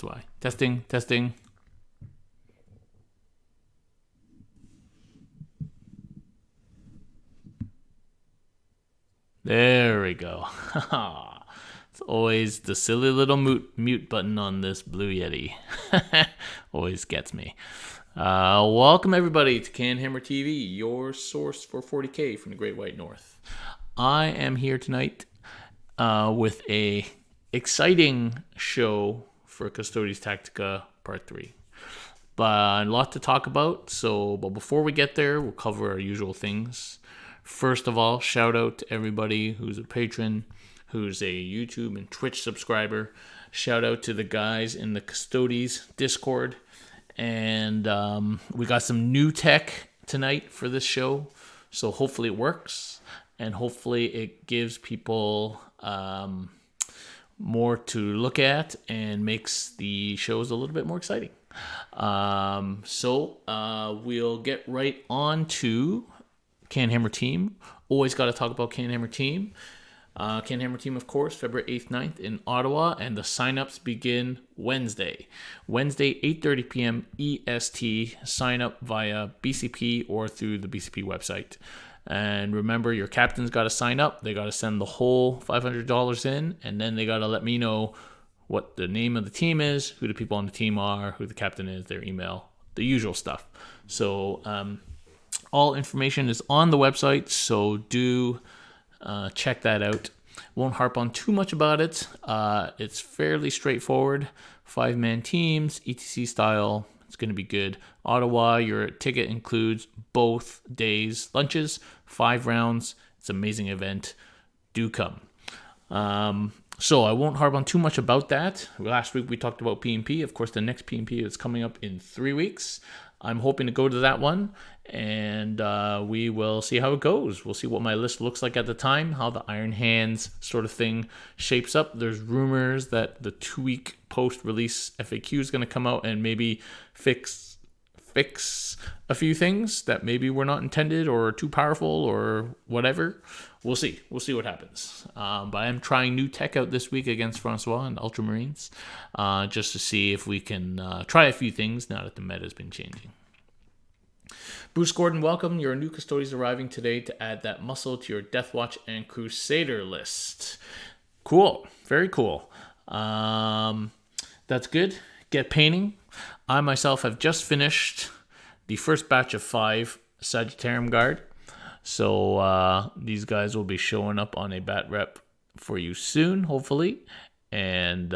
why. Testing. There we go. It's always the silly little mute button on this Blue Yeti. Always gets me. Welcome everybody to CanHammer TV, your source for 40K from the Great White North. I am here tonight with a exciting show for Custodes Tactica Part 3. But a lot to talk about, but before we get there, we'll cover our usual things. First of all, shout out to everybody who's a patron, who's a YouTube and Twitch subscriber. Shout out to the guys in the Custodes Discord. And we got some new tech tonight for this show. So hopefully it works. And hopefully it gives people more to look at and makes the shows a little bit more exciting. So we'll get right on to CanHammer Team. Always got to talk about CanHammer Team. CanHammer Team, of course, February 8th, 9th in Ottawa, and the signups begin Wednesday, 8:30 p.m. EST. Sign up via BCP or through the BCP website. And remember, your captain's got to sign up. They got to send the whole $500 in, and then they got to let me know what the name of the team is, who the people on the team are, who the captain is, their email, the usual stuff. So all information is on the website, so do check that out. Won't harp on too much about it. It's fairly straightforward. 5-man teams, ETC style. It's going to be good. Ottawa, your ticket includes both days' lunches, 5 rounds. It's an amazing event. Do come. So I won't harp on too much about that. Last week we talked about PMP. Of course, the next PMP is coming up in 3 weeks. I'm hoping to go to that one, and we will see how it goes. We'll see what my list looks like at the time, how the Iron Hands sort of thing shapes up. There's rumors that the 2-week post-release FAQ is going to come out and maybe fix a few things that maybe were not intended or too powerful or whatever. We'll see. We'll see what happens. But I am trying new tech out this week against Francois and Ultramarines just to see if we can try a few things now that the meta has been changing. Bruce Gordon, welcome. Your new Custodes arriving today to add that muscle to your Deathwatch and Crusader list. Cool. Very cool. That's good. Get painting. I myself have just finished the first batch of 5 Sagittarium Guard. So these guys will be showing up on a bat rep for you soon, hopefully. And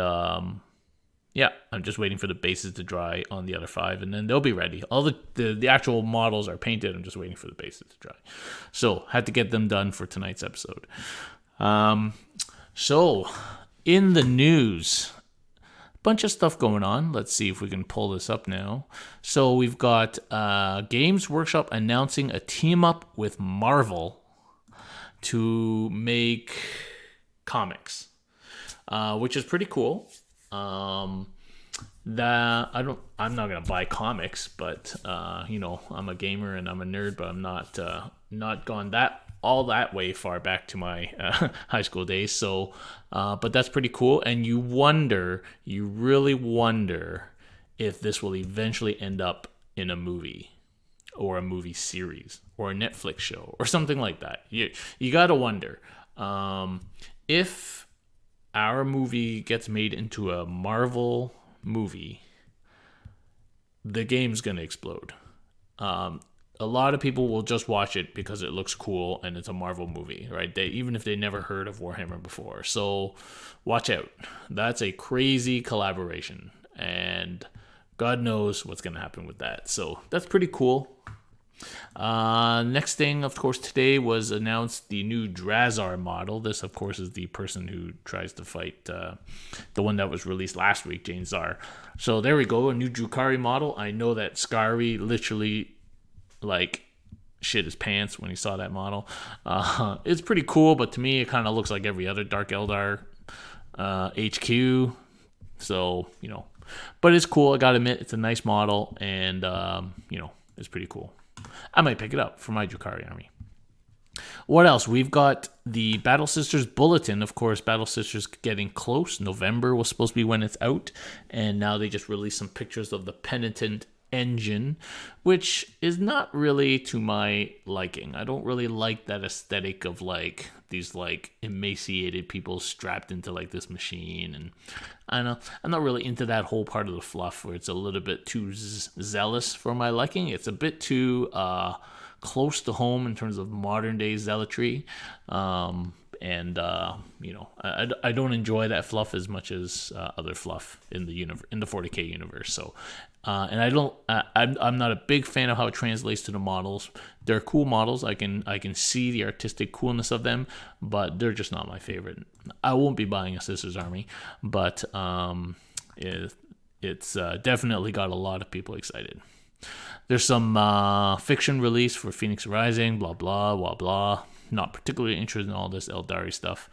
yeah, I'm just waiting for the bases to dry on the other 5, and then they'll be ready. All the actual models are painted. I'm just waiting for the bases to dry. So had to get them done for tonight's episode. So in the news, bunch of stuff going on. Let's see if we can pull this up now. So we've got Games Workshop announcing a team up with Marvel to make comics, which is pretty cool. I'm not gonna buy comics, but I'm a gamer and I'm a nerd, but I'm not gone all that way far back to my high school days. So, but that's pretty cool. And you really wonder if this will eventually end up in a movie or a movie series or a Netflix show or something like that. You got to wonder if our movie gets made into a Marvel movie, the game's going to explode. A lot of people will just watch it because it looks cool and it's a Marvel movie, right? Even if they never heard of Warhammer before. So watch out. That's a crazy collaboration, and God knows what's going to happen with that. So that's pretty cool. Next thing, of course, today was announced the new Drazar model. This, of course, is the person who tries to fight the one that was released last week, Jane Czar. So there we go, a new Drukhari model. I know that Skari literally shit his pants when he saw that model. It's pretty cool, but to me it kind of looks like every other Dark Eldar HQ. So, but it's cool. I gotta admit, it's a nice model, and it's pretty cool. I might pick it up for my Drukhari army. What else? We've got the Battle Sisters Bulletin. Of course, Battle Sisters getting close. November was supposed to be when it's out. And now they just released some pictures of the Penitent engine, which is not really to my liking. I don't really like that aesthetic of like these like emaciated people strapped into like this machine, and I don't know, I'm not really into that whole part of the fluff where it's a little bit too zealous for my liking. It's a bit too close to home in terms of modern day zealotry. I don't enjoy that fluff as much as other fluff in the 40K universe. So, I'm not a big fan of how it translates to the models. They're cool models. I can see the artistic coolness of them, but they're just not my favorite. I won't be buying a Sisters Army, but it's definitely got a lot of people excited. There's some fiction release for Phoenix Rising, blah, blah, blah, blah. Not particularly interested in all this Eldari stuff.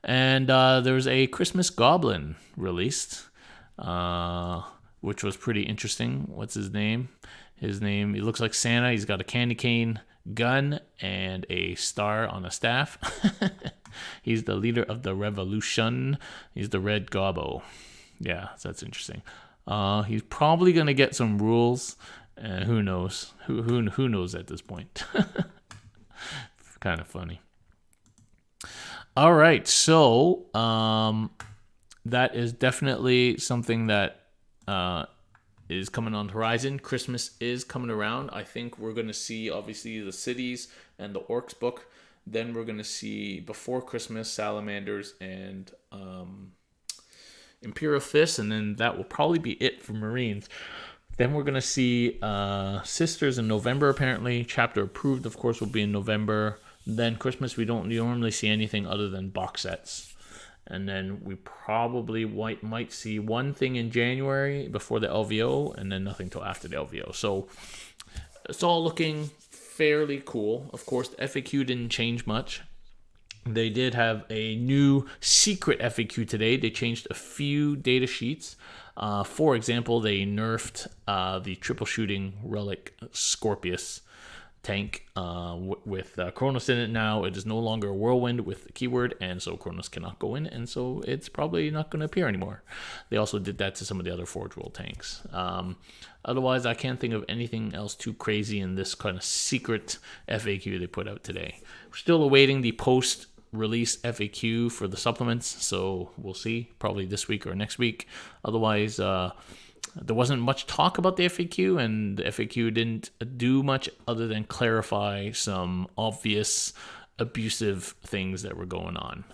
And there's a Christmas Goblin released, which was pretty interesting. What's his name? He looks like Santa. He's got a candy cane gun and a star on a staff. He's the leader of the revolution. He's the Red Gobbo. Yeah, so that's interesting. He's probably going to get some rules. Who knows? Who knows at this point? Kind of funny. All right, so that is definitely something that is coming on the horizon. Christmas is coming around. I think we're going to see, obviously, the cities and the Orcs book. Then we're going to see, before Christmas, Salamanders and Imperial Fists, and then that will probably be it for Marines. Then we're going to see Sisters in November, apparently. Chapter Approved, of course, will be in November. Then Christmas, we don't normally see anything other than box sets. And then we probably might see one thing in January before the LVO, and then nothing till after the LVO. So it's all looking fairly cool. Of course, the FAQ didn't change much. They did have a new secret FAQ today. They changed a few data sheets. For example, they nerfed the triple shooting relic Scorpius tank with Kronos in it now. It is no longer a whirlwind with the keyword, and so Kronos cannot go in, and so it's probably not going to appear anymore. They also did that to some of the other Forge World tanks. Otherwise, I can't think of anything else too crazy in this kind of secret FAQ they put out today. We're still awaiting the post-release FAQ for the supplements, so we'll see, probably this week or next week. Otherwise, there wasn't much talk about the FAQ, and the FAQ didn't do much other than clarify some obvious abusive things that were going on.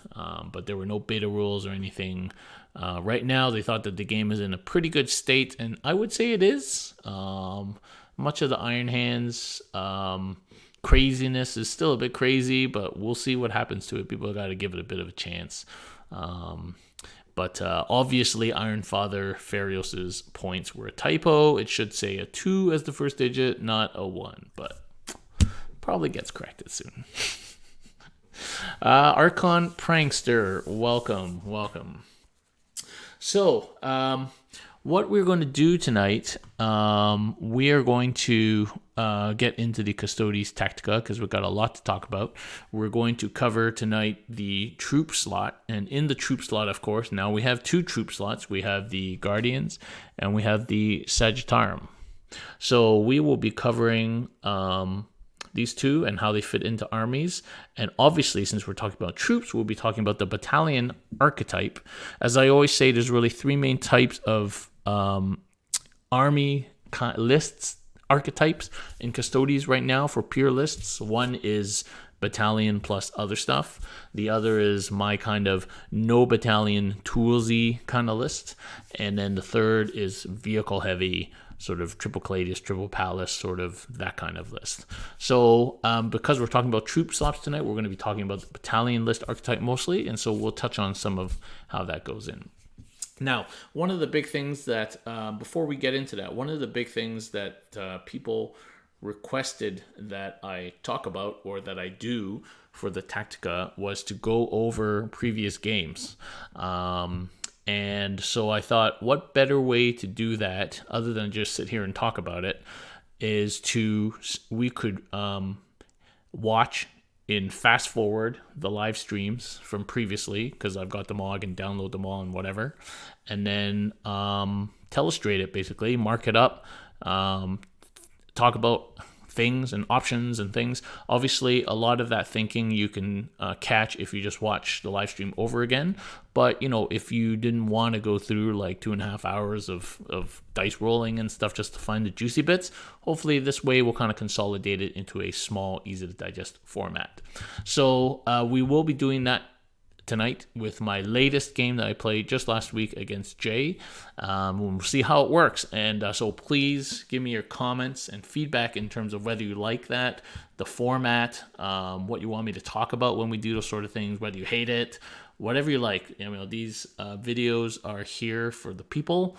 But there were no beta rules or anything. Right now, they thought that the game is in a pretty good state, and I would say it is. Much of the Iron Hands craziness is still a bit crazy, but we'll see what happens to it. People got to give it a bit of a chance. But obviously, Iron Father Farios's points were a typo. It should say a 2 as the first digit, not a 1. But probably gets corrected soon. Archon Prankster, welcome. So, what we're going to do tonight, we are going to get into the Custodes Tactica because we've got a lot to talk about. We're going to cover tonight the troop slot, and in the troop slot, of course, now we have 2 troop slots. We have the Guardians and we have the Sagittarium. So we will be covering these two and how they fit into armies. And obviously, since we're talking about troops, we'll be talking about the battalion archetype. As I always say, there's really 3 main types of army lists, archetypes in Custodes right now for pure lists. One is battalion plus other stuff. The other is my kind of no battalion toolsy kind of list. And then the third is vehicle heavy, sort of triple Cladius, triple Palace, sort of that kind of list. So because we're talking about troop slots tonight, we're going to be talking about the battalion list archetype mostly, and so we'll touch on some of how that goes in. Now, one of the big things that, before we get into that, one of the big things that people requested that I talk about or that I do for the Tactica was to go over previous games. And so I thought, what better way to do that other than just sit here and talk about it is we could watch in fast forward the live streams from previously, because I've got them all, I can download them all and whatever, and then telestrate it, basically mark it up, talk about things and options and things. Obviously, a lot of that thinking you can catch if you just watch the live stream over again. But, if you didn't want to go through like 2.5 hours of dice rolling and stuff just to find the juicy bits, hopefully this way we'll kind of consolidate it into a small, easy to digest format. So we will be doing that tonight with my latest game that I played just last week against Jay. We'll see how it works. And so please give me your comments and feedback in terms of whether you like that, the format, what you want me to talk about when we do those sort of things, whether you hate it, whatever you like. These videos are here for the people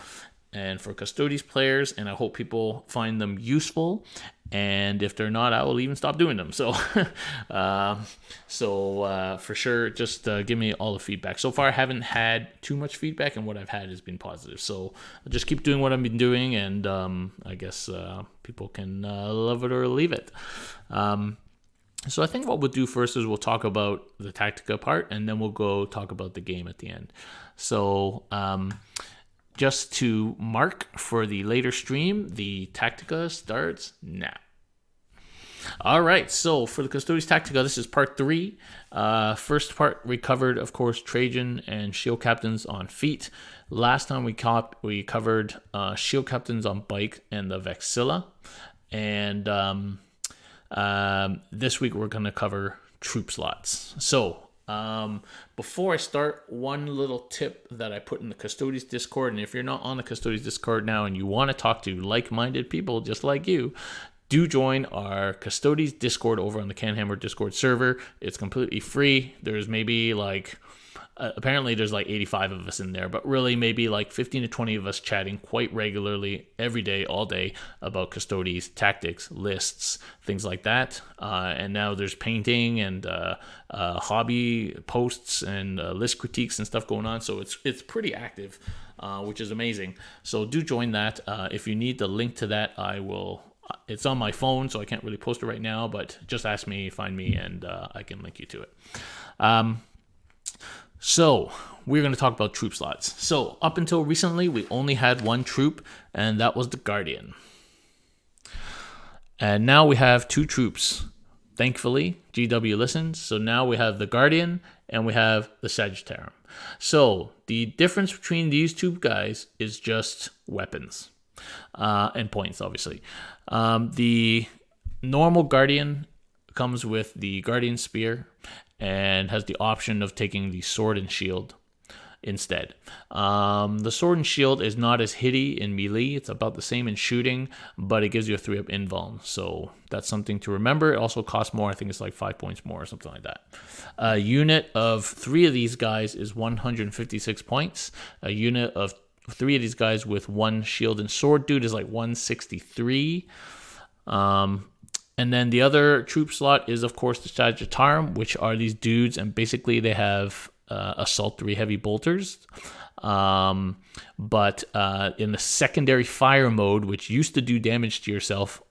and for Custodes players, and I hope people find them useful. And if they're not, I will even stop doing them. So, for sure, just give me all the feedback. So far, I haven't had too much feedback, and what I've had has been positive. So I'll just keep doing what I've been doing, and I guess people can love it or leave it. So I think what we'll do first is we'll talk about the Tactica part, and then we'll go talk about the game at the end. So just to mark for the later stream, the Tactica starts now. All right, so for the Custodes Tactica, this is part 3. First part, we covered, of course, Trajan and Shield Captains on feet. Last time we covered Shield Captains on bike and the Vexilla. And this week we're going to cover troop slots. So before I start, one little tip that I put in the Custodes Discord, and if you're not on the Custodes Discord now and you want to talk to like-minded people just like you, do join our Custodes Discord over on the CanHammer Discord server. It's completely free. There's maybe apparently there's 85 of us in there, but really maybe 15 to 20 of us chatting quite regularly every day, all day, about Custodes, tactics, lists, things like that. And now there's painting and hobby posts and list critiques and stuff going on. So it's pretty active, which is amazing. So do join that. If you need the link to that, it's on my phone, so I can't really post it right now, but just ask me, find me, and I can link you to it. So we're going to talk about troop slots. So up until recently, we only had one troop, and that was the Guardian. And now we have 2 troops. Thankfully, GW listens. So now we have the Guardian and we have the Sagittarium. So the difference between these 2 guys is just weapons and points, obviously. The normal Guardian comes with the Guardian Spear and has the option of taking the Sword and Shield instead. The Sword and Shield is not as hitty in melee. It's about the same in shooting, but it gives you a 3-up invuln. So that's something to remember. It also costs more. I think it's 5 points more or something like that. A unit of 3 of these guys is 156 points. A unit of 3 of these guys with 1 shield and sword dude is 163. And then the other troop slot is, of course, the Sagittarium, which are these dudes, and basically they have Assault 3 heavy bolters. But in the secondary fire mode, which used to do damage to yourself,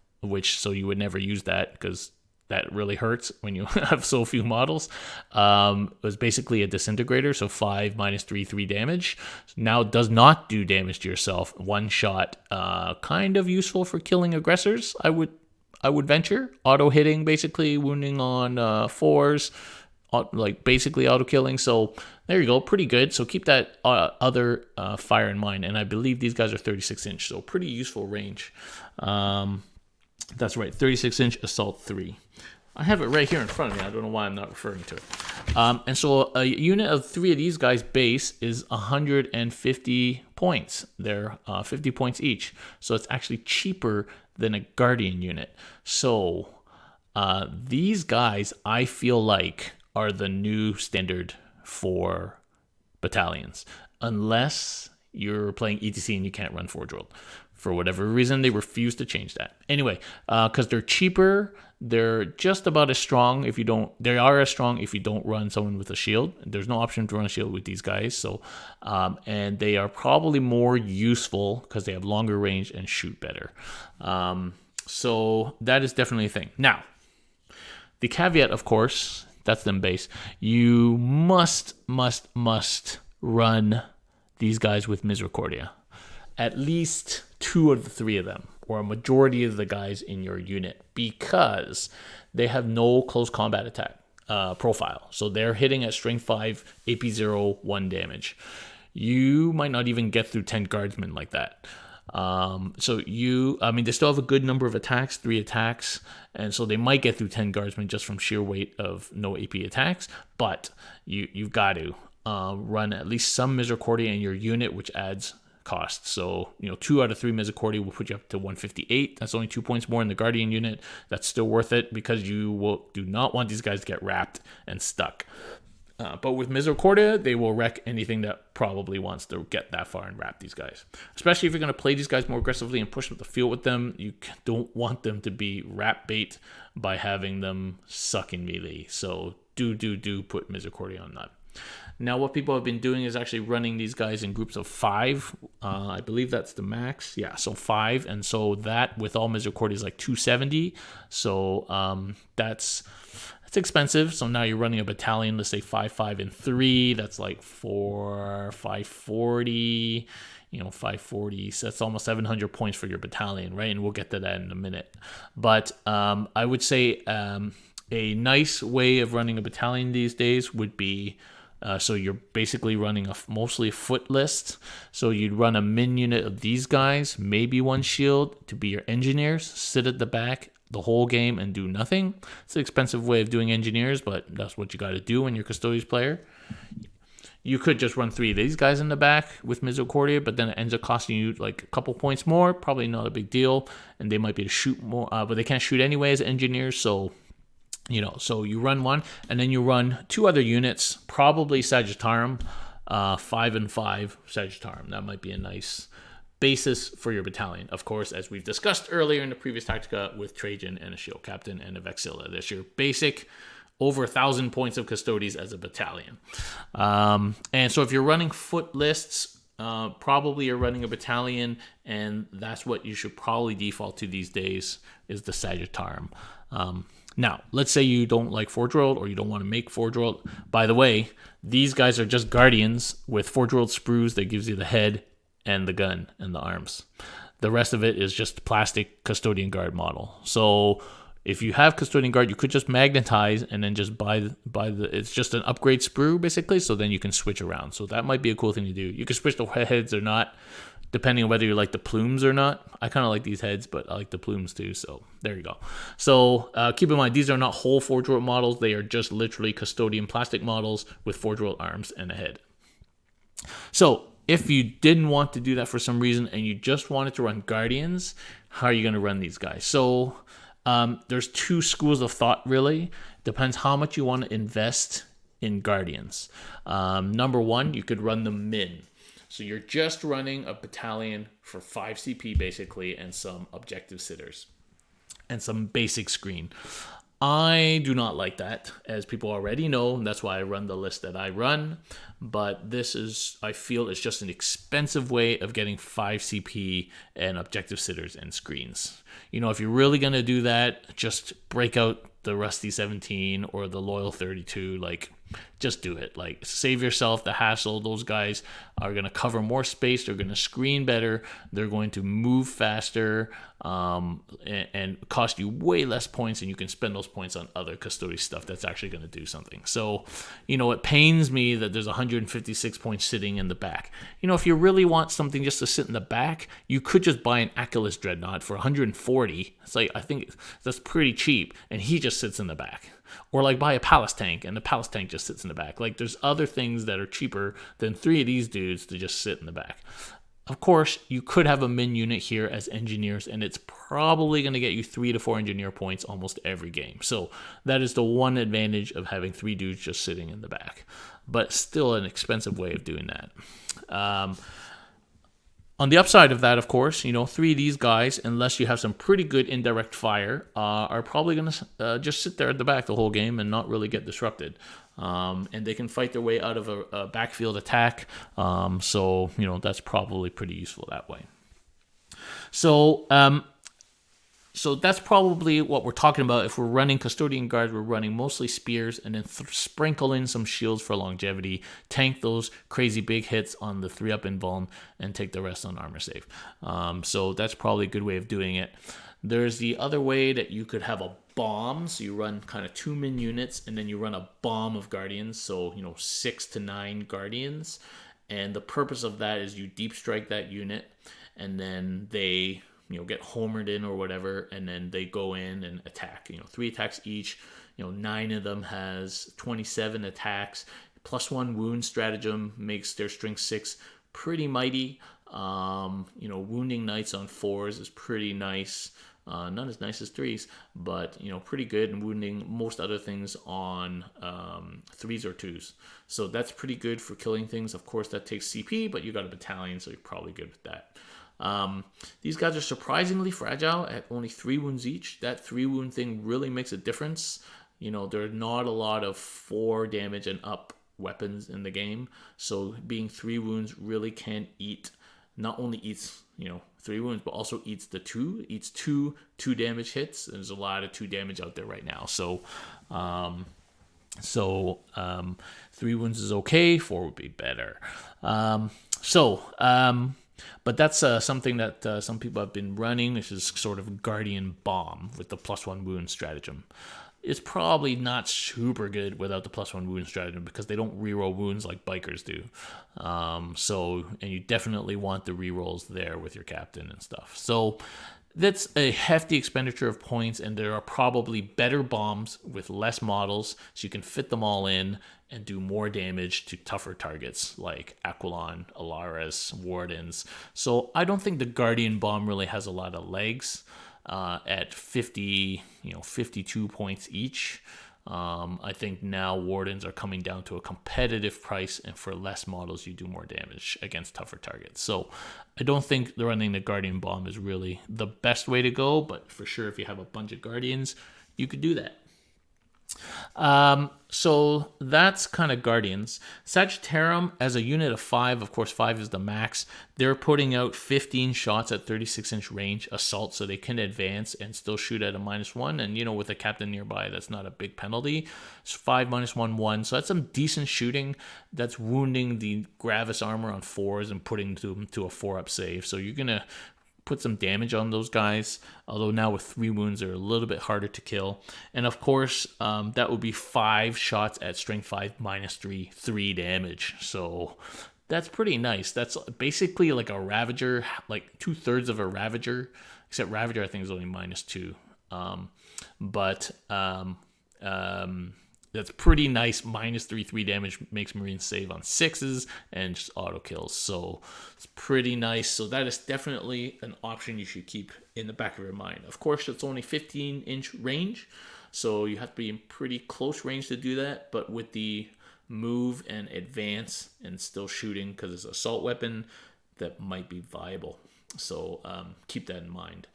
so you would never use that because that really hurts when you have so few models, was basically a disintegrator, so 5 - 3, 3 damage. Now it does not do damage to yourself. 1 shot, kind of useful for killing aggressors, I would venture. Auto hitting, basically wounding on 4s, basically auto killing. So there you go, pretty good. So keep that other fire in mind. And I believe these guys are 36-inch, so pretty useful range. That's right, 36-inch Assault 3. I have it right here in front of me. I don't know why I'm not referring to it. And so a unit of 3 of these guys base is 150 points. They're 50 points each. So it's actually cheaper than a Guardian unit. So these guys, I feel like, are the new standard for battalions. Unless you're playing ETC and you can't run Forge World. For whatever reason, they refuse to change that. Anyway, because they're cheaper, they're just about as strong they are as strong if you don't run someone with a shield. There's no option to run a shield with these guys. So, and they are probably more useful because they have longer range and shoot better. So that is definitely a thing. Now, The caveat, of course, that's them base. You must run these guys with Misericordia. At least 2 of the 3 of them, or a majority of the guys in your unit, because they have no close combat attack profile. So they're hitting at strength 5, AP 0, 1 damage. You might not even get through 10 guardsmen like that. They still have a good number of attacks, 3 attacks, and so they might get through 10 guardsmen just from sheer weight of no AP attacks, but you've got to run at least some Misericordia in your unit, which adds cost. So 2 out of 3 Misericordia will put you up to 158. That's only 2 points more in the Guardian unit. That's still worth it because you do not want these guys to get wrapped and stuck. But with Misericordia, they will wreck anything that probably wants to get that far and wrap these guys. Especially if you're going to play these guys more aggressively and push up the field with them, you don't want them to be wrap bait by having them suck in melee. So do put Misericordia on that. Now, what people have been doing is actually running these guys in groups of 5. I believe that's the max. Yeah, so 5. And so that with all Misericordia is like 270. So that's expensive. So now you're running a battalion, let's say 5, 5, and 3. That's like 540. 540. So that's almost 700 points for your battalion, right? And we'll get to that in a minute. But I would say a nice way of running a battalion these days would be so you're basically running mostly a foot list. So you'd run a min unit of these guys, maybe 1 shield to be your engineers, sit at the back the whole game and do nothing. It's an expensive way of doing engineers, but that's what you got to do when you're Custodes player. You could just run 3 of these guys in the back with Misericordia, but then it ends up costing you like a couple points more. Probably not a big deal, and they might be able to shoot more, but they can't shoot anyway as engineers, so so you run 1, and then you run 2 other units, probably Sagittarium, 5 and 5 Sagittarium. That might be a nice basis for your battalion. Of course, as we've discussed earlier in the previous Tactica with Trajan and a Shield Captain and a Vexilla. That's your basic over 1,000 points of Custodes as a battalion. And so if you're running foot lists, probably you're running a battalion, and that's what you should probably default to these days is the Sagittarium. Now, let's say you don't like Forge World or you don't want to make Forge World. By the way, these guys are just Guardians with Forge World sprues that gives you the head and the gun and the arms. The rest of it is just plastic Custodian Guard model. So if you have Custodian Guard, you could just magnetize and then just buy the it's just an upgrade sprue basically, so then you can switch around. So that might be a cool thing to do. You can switch the heads or not, depending on whether you like the plumes or not. I kind of like these heads, but I like the plumes too, so there you go. So keep in mind, these are not whole Forge World models. They are just literally Custodian plastic models with Forge World arms and a head. So if you didn't want to do that for some reason and you just wanted to run Guardians, how are you going to run these guys? So there's 2 schools of thought, really. Depends how much you want to invest in Guardians. Number 1, you could run them min. So you're just running a battalion for 5 CP basically and some objective sitters and some basic screen. I do not like that, as people already know, and that's why I run the list that I run. But this is, I feel, it's just an expensive way of getting 5 CP and objective sitters and screens. If you're really going to do that, just break out the Rusty 17 or the Loyal 32, just do it. Save yourself the hassle. Those guys are going to cover more space. They're going to screen better. They're going to move faster and cost you way less points, and you can spend those points on other Custodes stuff that's actually going to do something. So, it pains me that there's 156 points sitting in the back. If you really want something just to sit in the back, you could just buy an Achilles Dreadnought for 140. It's I think that's pretty cheap, and he just sits in the back. Or buy a Palace Tank, and the Palace Tank just sits in the back. There's other things that are cheaper than 3 of these dudes to just sit in the back. Of course, you could have a min unit here as engineers, and it's probably going to get you 3 to 4 engineer points almost every game. So that is the one advantage of having 3 dudes just sitting in the back. But still an expensive way of doing that. On the upside of that, of course, 3 of these guys, unless you have some pretty good indirect fire, are probably going to just sit there at the back the whole game and not really get disrupted. And they can fight their way out of a backfield attack. So, that's probably pretty useful that way. So, So that's probably what we're talking about. If we're running Custodian Guards, we're running mostly spears and then sprinkle in some shields for longevity, tank those crazy big hits on the 3-up invuln, and take the rest on armor save. So that's probably a good way of doing it. There's the other way that you could have a bomb. So you run kind of 2 min units and then you run a bomb of Guardians. So, 6 to 9 Guardians. And the purpose of that is you deep strike that unit and then they get homered in or whatever, and then they go in and attack. 3 attacks each. 9 of them has 27 attacks. +1 wound stratagem makes their strength 6 pretty mighty. Wounding knights on 4s is pretty nice. Not as nice as 3s, but pretty good. And wounding most other things on 3s or 2s. So that's pretty good for killing things. Of course, that takes CP, but you got a battalion, so you're probably good with that. These guys are surprisingly fragile at only 3 wounds each. That 3 wound thing really makes a difference. There are not a lot of 4 damage and up weapons in the game. So being 3 wounds really can eat, not only eats, 3 wounds, but also eats the 2. Eats 2 damage hits. There's a lot of 2 damage out there right now. So 3 wounds is okay. 4 would be better. But that's something that some people have been running. This is sort of Guardian Bomb with the +1 wound stratagem. It's probably not super good without the +1 wound stratagem because they don't reroll wounds like bikers do. And you definitely want the rerolls there with your captain and stuff. So that's a hefty expenditure of points, and there are probably better bombs with less models, so you can fit them all in and do more damage to tougher targets like Aquilon, Alaris, Wardens. So I don't think the Guardian Bomb really has a lot of legs at 52 points each. I think now Wardens are coming down to a competitive price, and for less models, you do more damage against tougher targets. So I don't think running the Guardian Bomb is really the best way to go, but for sure, if you have a bunch of Guardians, you could do that. So that's kind of Guardians. Sagittarium as a unit of 5, of course 5 is the max. They're putting out 15 shots at 36-inch range assault, so they can advance and still shoot at a -1. And with a captain nearby, that's not a big penalty. It's 5 -1 1, so that's some decent shooting. That's wounding the Gravis armor on 4s and putting them to a 4-up save. So you're gonna put some damage on those guys, although now with 3 wounds they're a little bit harder to kill. And of course that would be 5 shots at strength 5 -3 damage, so that's pretty nice. That's basically like a Ravager, like 2/3 of a Ravager, except Ravager I think is only -2. That's pretty nice. -3 damage makes Marines save on 6s and just auto kills. So it's pretty nice. So that is definitely an option you should keep in the back of your mind. Of course, it's only 15-inch range, so you have to be in pretty close range to do that. But with the move and advance and still shooting, because it's an assault weapon, that might be viable. So keep that in mind.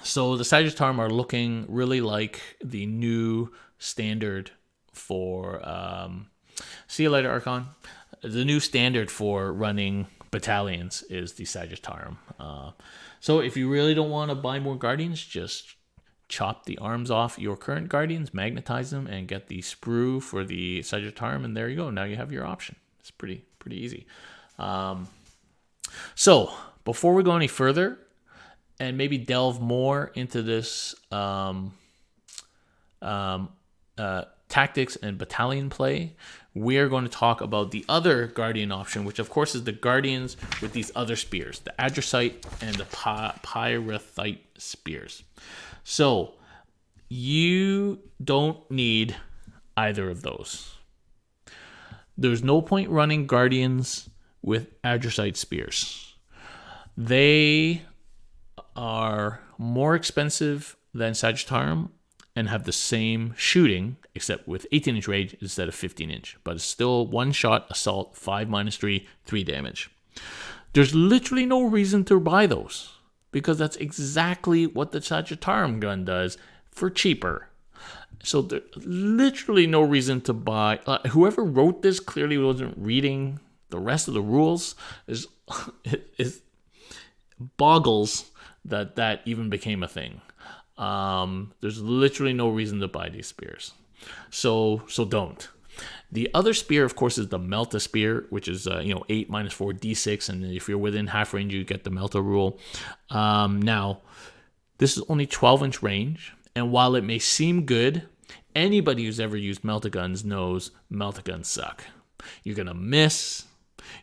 So the Sagittarium are looking really like the new standard for see you later, Archon. The new standard for running battalions is the Sagittarium. So if you really don't want to buy more Guardians, just chop the arms off your current Guardians, magnetize them, and get the sprue for the Sagittarium, and there you go. Now you have your option. It's pretty easy. So before we go any further, and maybe delve more into this tactics and battalion play, we are going to talk about the other Guardian option, which of course is the Guardians with these other spears, the Adricite and the Pyrethite spears. So you don't need either of those. There's no point running Guardians with Adricite spears. They are more expensive than Sagittarium and have the same shooting, except with 18-inch range instead of 15-inch. But it's still 1-shot assault, 5 -3, 3 damage. There's literally no reason to buy those, because that's exactly what the Sagittarium gun does for cheaper. So there's literally no reason to buy. Whoever wrote this clearly wasn't reading the rest of the rules. It boggles that even became a thing. There's literally no reason to buy these spears. So don't. The other spear, of course, is the Melta spear, which is 8 minus 4 d6, and if you're within half range, you get the Melta rule. Now, this is only 12-inch range, and while it may seem good, anybody who's ever used Melta guns knows Melta guns suck. You're gonna miss.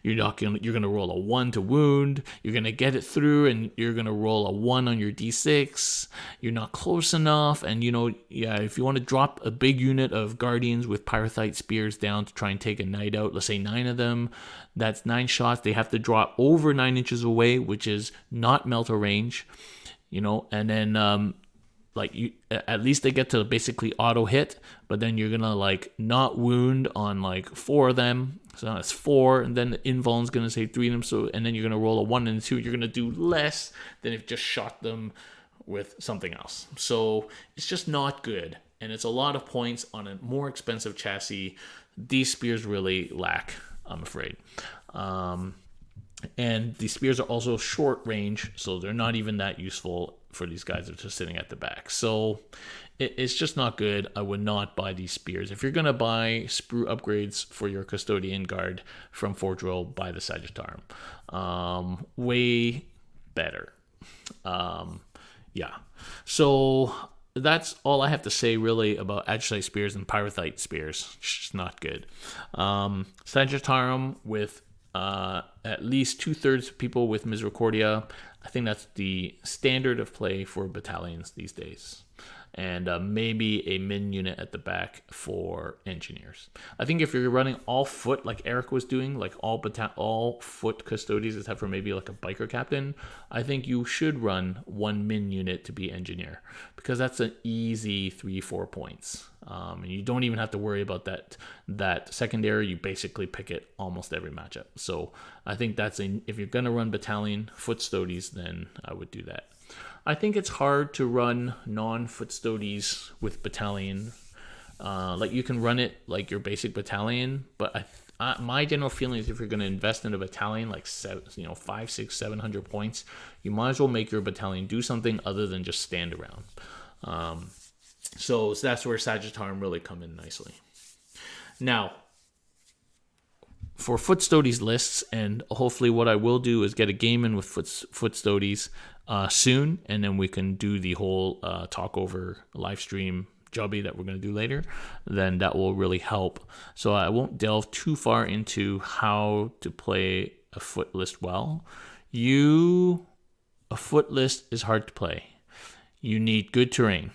You're gonna roll a 1 to wound. You're gonna get it through, and you're gonna roll a 1 on your d6. You're not close enough, and if you want to drop a big unit of guardians with pyrothite spears down to try and take a knight out, let's say 9 of them, that's 9 shots. They have to drop over 9 inches away, which is not Melta range, and then at least they get to basically auto hit, but then you're gonna not wound on 4 of them, so that's 4, and then the invuln's gonna say 3 of them, so and then you're gonna roll a 1 and a 2. You're gonna do less than if you just shot them with something else. So it's just not good, and it's a lot of points on a more expensive chassis. These spears really lack, I'm afraid. And these spears are also short range, so they're not even that useful for these guys that are just sitting at the back. So it's just not good. I would not buy these spears. If you're going to buy sprue upgrades for your Custodian Guard from Forge World, buy the Sagittarium. Way better. So that's all I have to say really about Agicite spears and Pyrothite spears. It's just not good. Sagittarium with at least 2/3 of people with Misericordia. I think that's the standard of play for battalions these days. And maybe a min unit at the back for engineers. I think if you're running all foot like Eric was doing, like all foot custodians except for maybe like a biker captain, I think you should run 1 min unit to be engineer, because that's an easy 3-4 points. And you don't even have to worry about that secondary. You basically pick it almost every matchup. So I think if you're going to run battalion foot stodies, then I would do that. I think it's hard to run non-foot stodies with battalion. You can run it like your basic battalion, but my general feeling is if you're going to invest in a battalion 500, 600, 700 points, you might as well make your battalion do something other than just stand around. So that's where Sagittarium really come in nicely. Now, for foot stodies lists, and hopefully what I will do is get a game in with foot stodies soon, and then we can do the whole talk over live stream jobby that we're going to do later. Then that will really help. So I won't delve too far into how to play a foot list well. A foot list is hard to play. You need good terrain.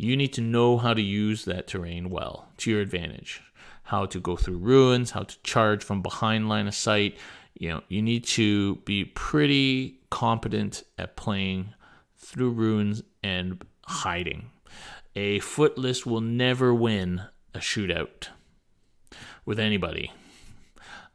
You need to know how to use that terrain well to your advantage. How to go through ruins, how to charge from behind line of sight. You need to be pretty competent at playing through ruins and hiding. A foot list will never win a shootout with anybody.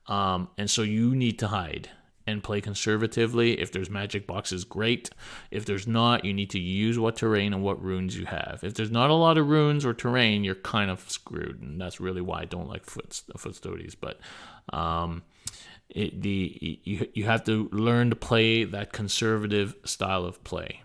And so you need to hide and play conservatively. If there's magic boxes, great. If there's not, you need to use what terrain and what runes you have. If there's not a lot of runes or terrain, you're kind of screwed, and that's really why I don't like foot stodies. But you have to learn to play that conservative style of play.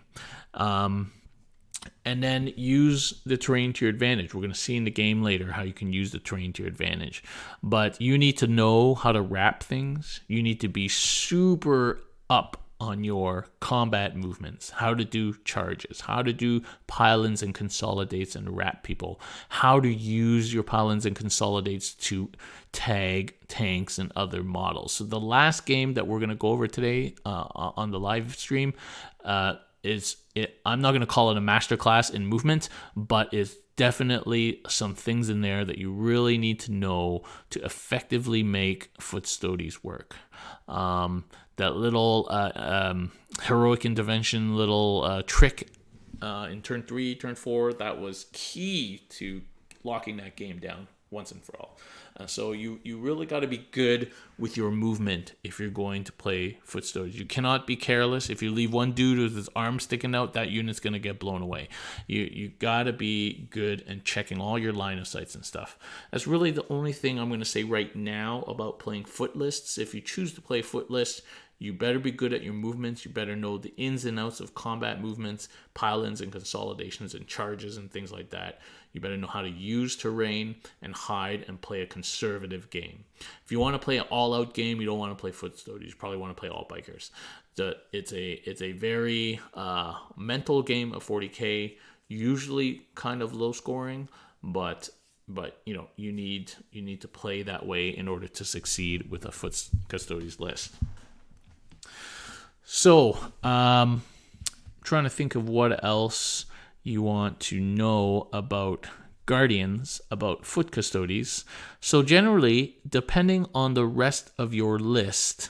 And then use the terrain to your advantage. We're going to see in the game later how you can use the terrain to your advantage. But you need to know how to wrap things. You need to be super up on your combat movements, how to do charges, how to do pile-ins and consolidates and wrap people, how to use your pile-ins and consolidates to tag tanks and other models. So the last game that we're going to go over today on the live stream I'm not going to call it a masterclass in movement, but it's definitely some things in there that you really need to know to effectively make foot stodies work. That little heroic intervention little trick in turn 3, turn 4, that was key to locking that game down once and for all. So you really got to be good with your movement if you're going to play foot stodies. You cannot be careless. If you leave one dude with his arm sticking out, that unit's going to get blown away. You got to be good and checking all your line of sights and stuff. That's really the only thing I'm going to say right now about playing foot lists. If you choose to play foot lists, You better be good at your movements. You better know the ins and outs of combat movements, pile-ins and consolidations and charges and things like that. You better know how to use terrain and hide and play a conservative game. If you want to play an all-out game, you don't want to play foot stogies. You probably want to play all bikers. It's a very mental game of 40K, usually kind of low scoring, but you need to play that way in order to succeed with a foot Custodes list. So, trying to think of what else you want to know about Guardians, about foot Custodes. So generally, depending on the rest of your list,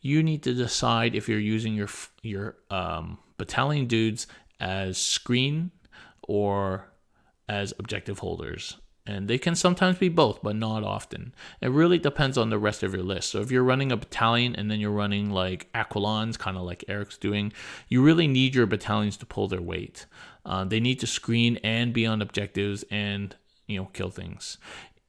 you need to decide if you're using your battalion dudes as screen or as objective holders. And they can sometimes be both, but not often. It really depends on the rest of your list. So if you're running a battalion and then you're running like Aquilons, kind of like Eric's doing, you really need your battalions to pull their weight. They need to screen and be on objectives and, kill things.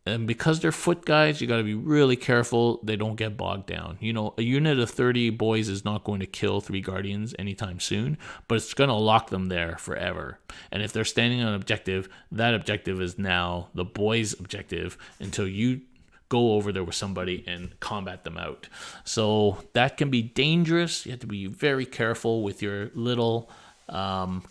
And because they're foot guys, you got to be really careful they don't get bogged down. A unit of 30 boys is not going to kill 3 Guardians anytime soon, but it's going to lock them there forever. And if they're standing on an objective, that objective is now the boys' objective until you go over there with somebody and combat them out. So that can be dangerous. You have to be very careful with your little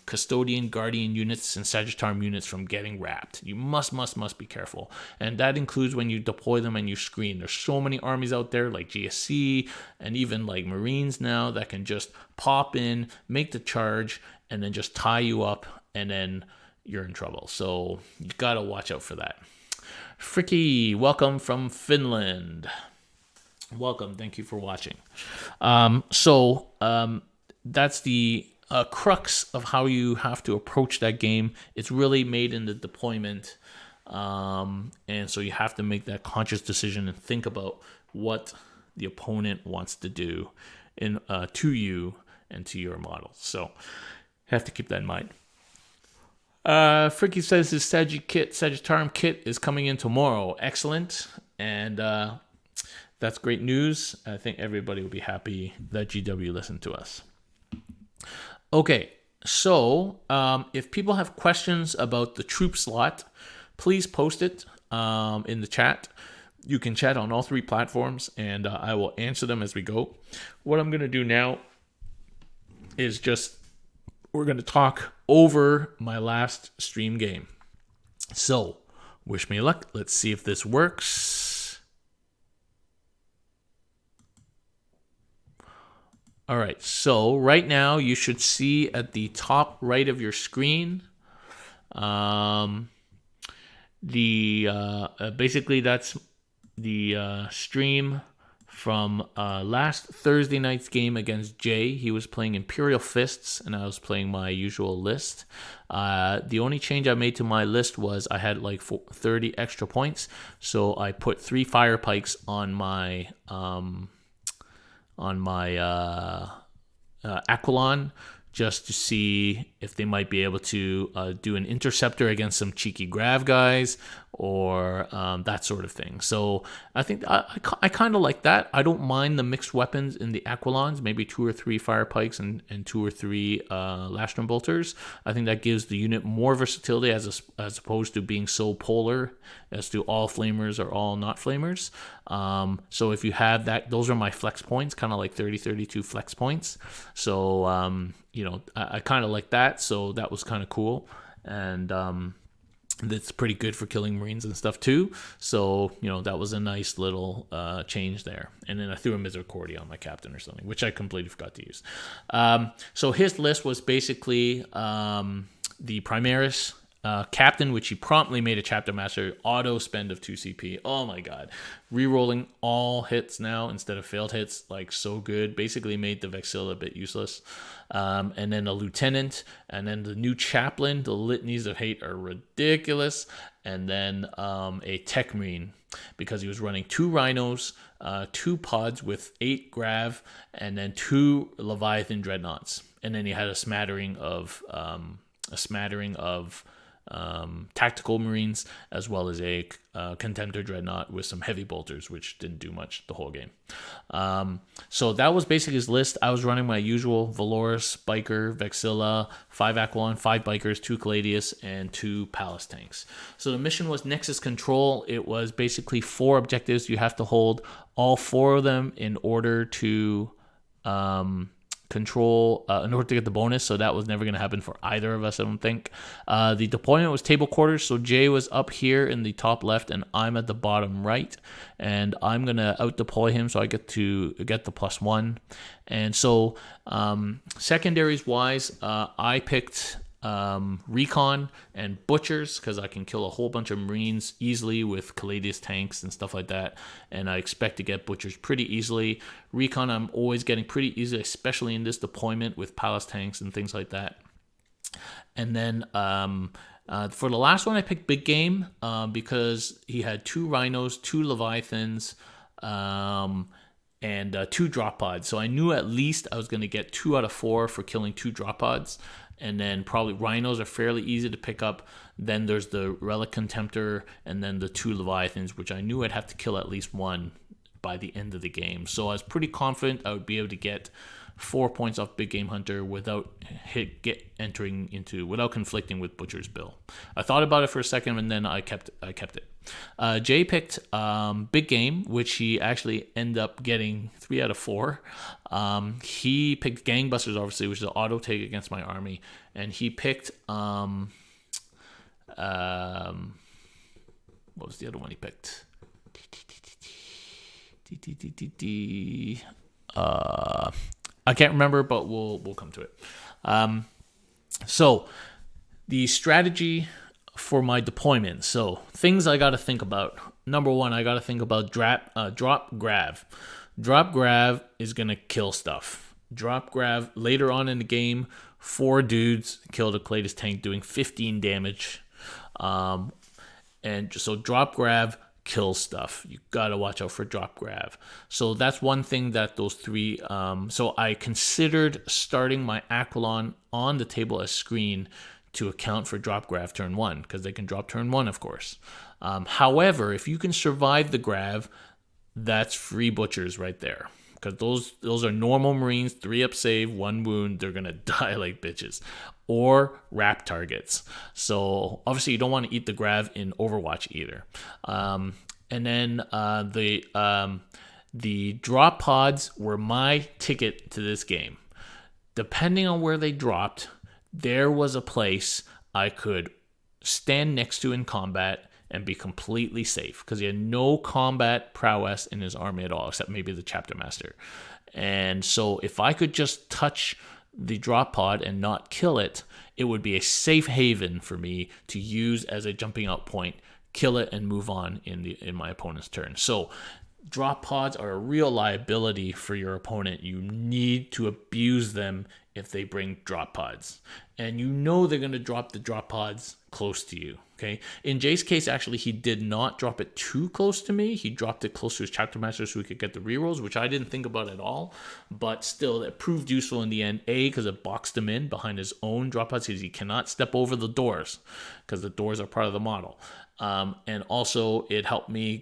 custodian, guardian units, and Sagittarium units from getting wrapped. You must be careful. And that includes when you deploy them and you screen. There's so many armies out there like GSC and even like Marines now that can just pop in, make the charge, and then just tie you up, and then you're in trouble. So you gotta watch out for that. Fricky, welcome from Finland. Welcome, thank you for watching. That's the crux of how you have to approach that game. It's really made in the deployment, and so you have to make that conscious decision and think about what the opponent wants to do to you and to your model. So you have to keep that in mind. Fricky says his Sagittarium kit is coming in tomorrow. Excellent, and that's great news. I think everybody will be happy that GW listened to us. Okay, so if people have questions about the troop slot, please post it in the chat. You can chat on all 3 platforms, and I will answer them as we go. What I'm going to do now is we're going to talk over my last stream game. So, wish me luck. Let's see if this works. All right, so right now you should see at the top right of your screen, basically that's the stream from last Thursday night's game against Jay. He was playing Imperial Fists, and I was playing my usual list. The only change I made to my list was I had like 30 extra points, so I put 3 fire pikes on my Aquilon, just to see if they might be able to do an interceptor against some cheeky grav guys or that sort of thing. So I think I kind of like that. I don't mind the mixed weapons in the Aquilons, maybe 2 or 3 fire pikes and 2 or 3 Lastrum bolters. I think that gives the unit more versatility as opposed to being so polar as to all flamers or all not flamers. So if you have that, those are my flex points, kind of like 30-32 flex points. So I kind of like that. So that was kind of cool, and that's pretty good for killing Marines and stuff too. So that was a nice little change there. And then I threw a Misericordia on my captain or something, which I completely forgot to use. So his list was basically the Primaris captain, which he promptly made a chapter master, auto spend of 2 CP. Oh my god, rerolling all hits now instead of failed hits, like so good. Basically made the Vexilla a bit useless. And then a lieutenant, and then the new chaplain. The litanies of hate are ridiculous. And then a tech marine, because he was running 2 rhinos, 2 pods with 8 grav, and then 2 Leviathan dreadnoughts. And then he had a smattering of tactical marines, as well as a contender dreadnought with some heavy bolters, which didn't do much the whole game. So that was basically his list. I was running my usual Valoris, Biker, Vexilla, 5 Aquilon, 5 Bikers, 2 Caladius, and 2 Palace tanks. So the mission was Nexus Control. It was basically 4 objectives. You have to hold all 4 of them in order to control, in order to get the bonus. So that was never going to happen for either of us, I don't think. The deployment was table quarters. So Jay was up here in the top left and I'm at the bottom right, and I'm going to out deploy him so I get to get the +1. And so secondaries wise, I picked recon and butchers because I can kill a whole bunch of marines easily with Caladius tanks and stuff like that, and I expect to get butchers pretty easily. Recon I'm always getting pretty easily, especially in this deployment with palace tanks and things like that. And then for the last one I picked big game because he had 2 rhinos, 2 leviathans, and 2 drop pods. So I knew at least I was going to get 2 out of 4 for killing 2 drop pods. And then probably rhinos are fairly easy to pick up. Then there's the Relic Contemptor and then the 2 Leviathans, which I knew I'd have to kill at least 1 by the end of the game. So I was pretty confident I would be able to get 4 points off Big Game Hunter without without conflicting with Butcher's Bill. I thought about it for a second and then I kept it. Jay picked Big Game, which he actually ended up getting 3 out of 4. He picked Gangbusters, obviously, which is an auto take against my army, and he picked what was the other one he picked? I can't remember, but we'll come to it. So the strategy for my deployment. So things I got to think about. Number 1, I got to think about drop grav. Drop grav is going to kill stuff. Drop grav later on in the game, 4 dudes killed a Caladius tank doing 15 damage. And so drop grav kills stuff. You gotta watch out for drop grav. So that's one thing that those 3. So I considered starting my Aquilon on the table as screen to account for drop grav turn 1 because they can drop turn 1, of course. However, if you can survive the grav, that's free butchers right there. Because those are normal marines, 3 up save, 1 wound, they're gonna die like bitches. Or wrap targets. So obviously you don't want to eat the grav in Overwatch either. And then the drop pods were my ticket to this game. Depending on where they dropped, there was a place I could stand next to in combat and be completely safe because he had no combat prowess in his army at all, except maybe the chapter master. And so if I could just touch the drop pod and not kill it, it would be a safe haven for me to use as a jumping out point, kill it, and move on in my opponent's turn. So drop pods are a real liability for your opponent. You need to abuse them if they bring drop pods. And you know they're going to drop the drop pods close to you. Okay. In Jay's case, actually, he did not drop it too close to me. He dropped it close to his chapter master so we could get the rerolls, which I didn't think about at all. But still, it proved useful in the end. A, because it boxed him in behind his own drop pods because he cannot step over the doors because the doors are part of the model. And also, it helped me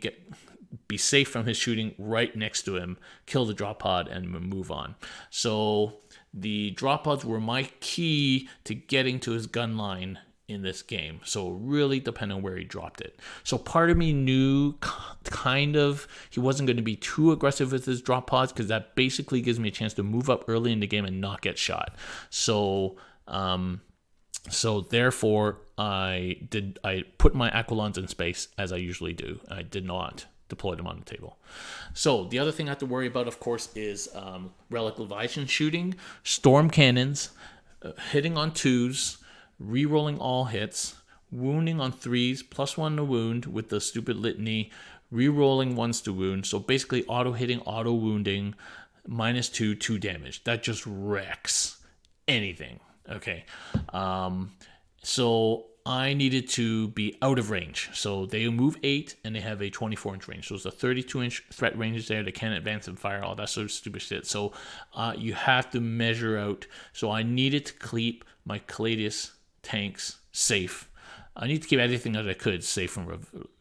be safe from his shooting right next to him, kill the drop pod, and move on. So the drop pods were my key to getting to his gun line in this game. So really depend on where he dropped it. So part of me knew kind of he wasn't going to be too aggressive with his drop pods because that basically gives me a chance to move up early in the game and not get shot. So therefore I put my Aquilons in space as I usually do. I did not deploy them on the table. So the other thing I have to worry about, of course, is Relic Leviathan shooting, storm cannons, hitting on 2s, re-rolling all hits, wounding on 3s, +1 to wound with the stupid litany, re-rolling 1s to wound. So basically auto-hitting, auto-wounding, -2, 2 damage. That just wrecks anything. Okay. So I needed to be out of range. So they move 8 and they have a 24-inch range. So it's a 32-inch threat range there. They can't advance and fire, all that sort of stupid shit. So you have to measure out. So I needed to keep my Caladius tanks safe I need to keep anything that I could safe from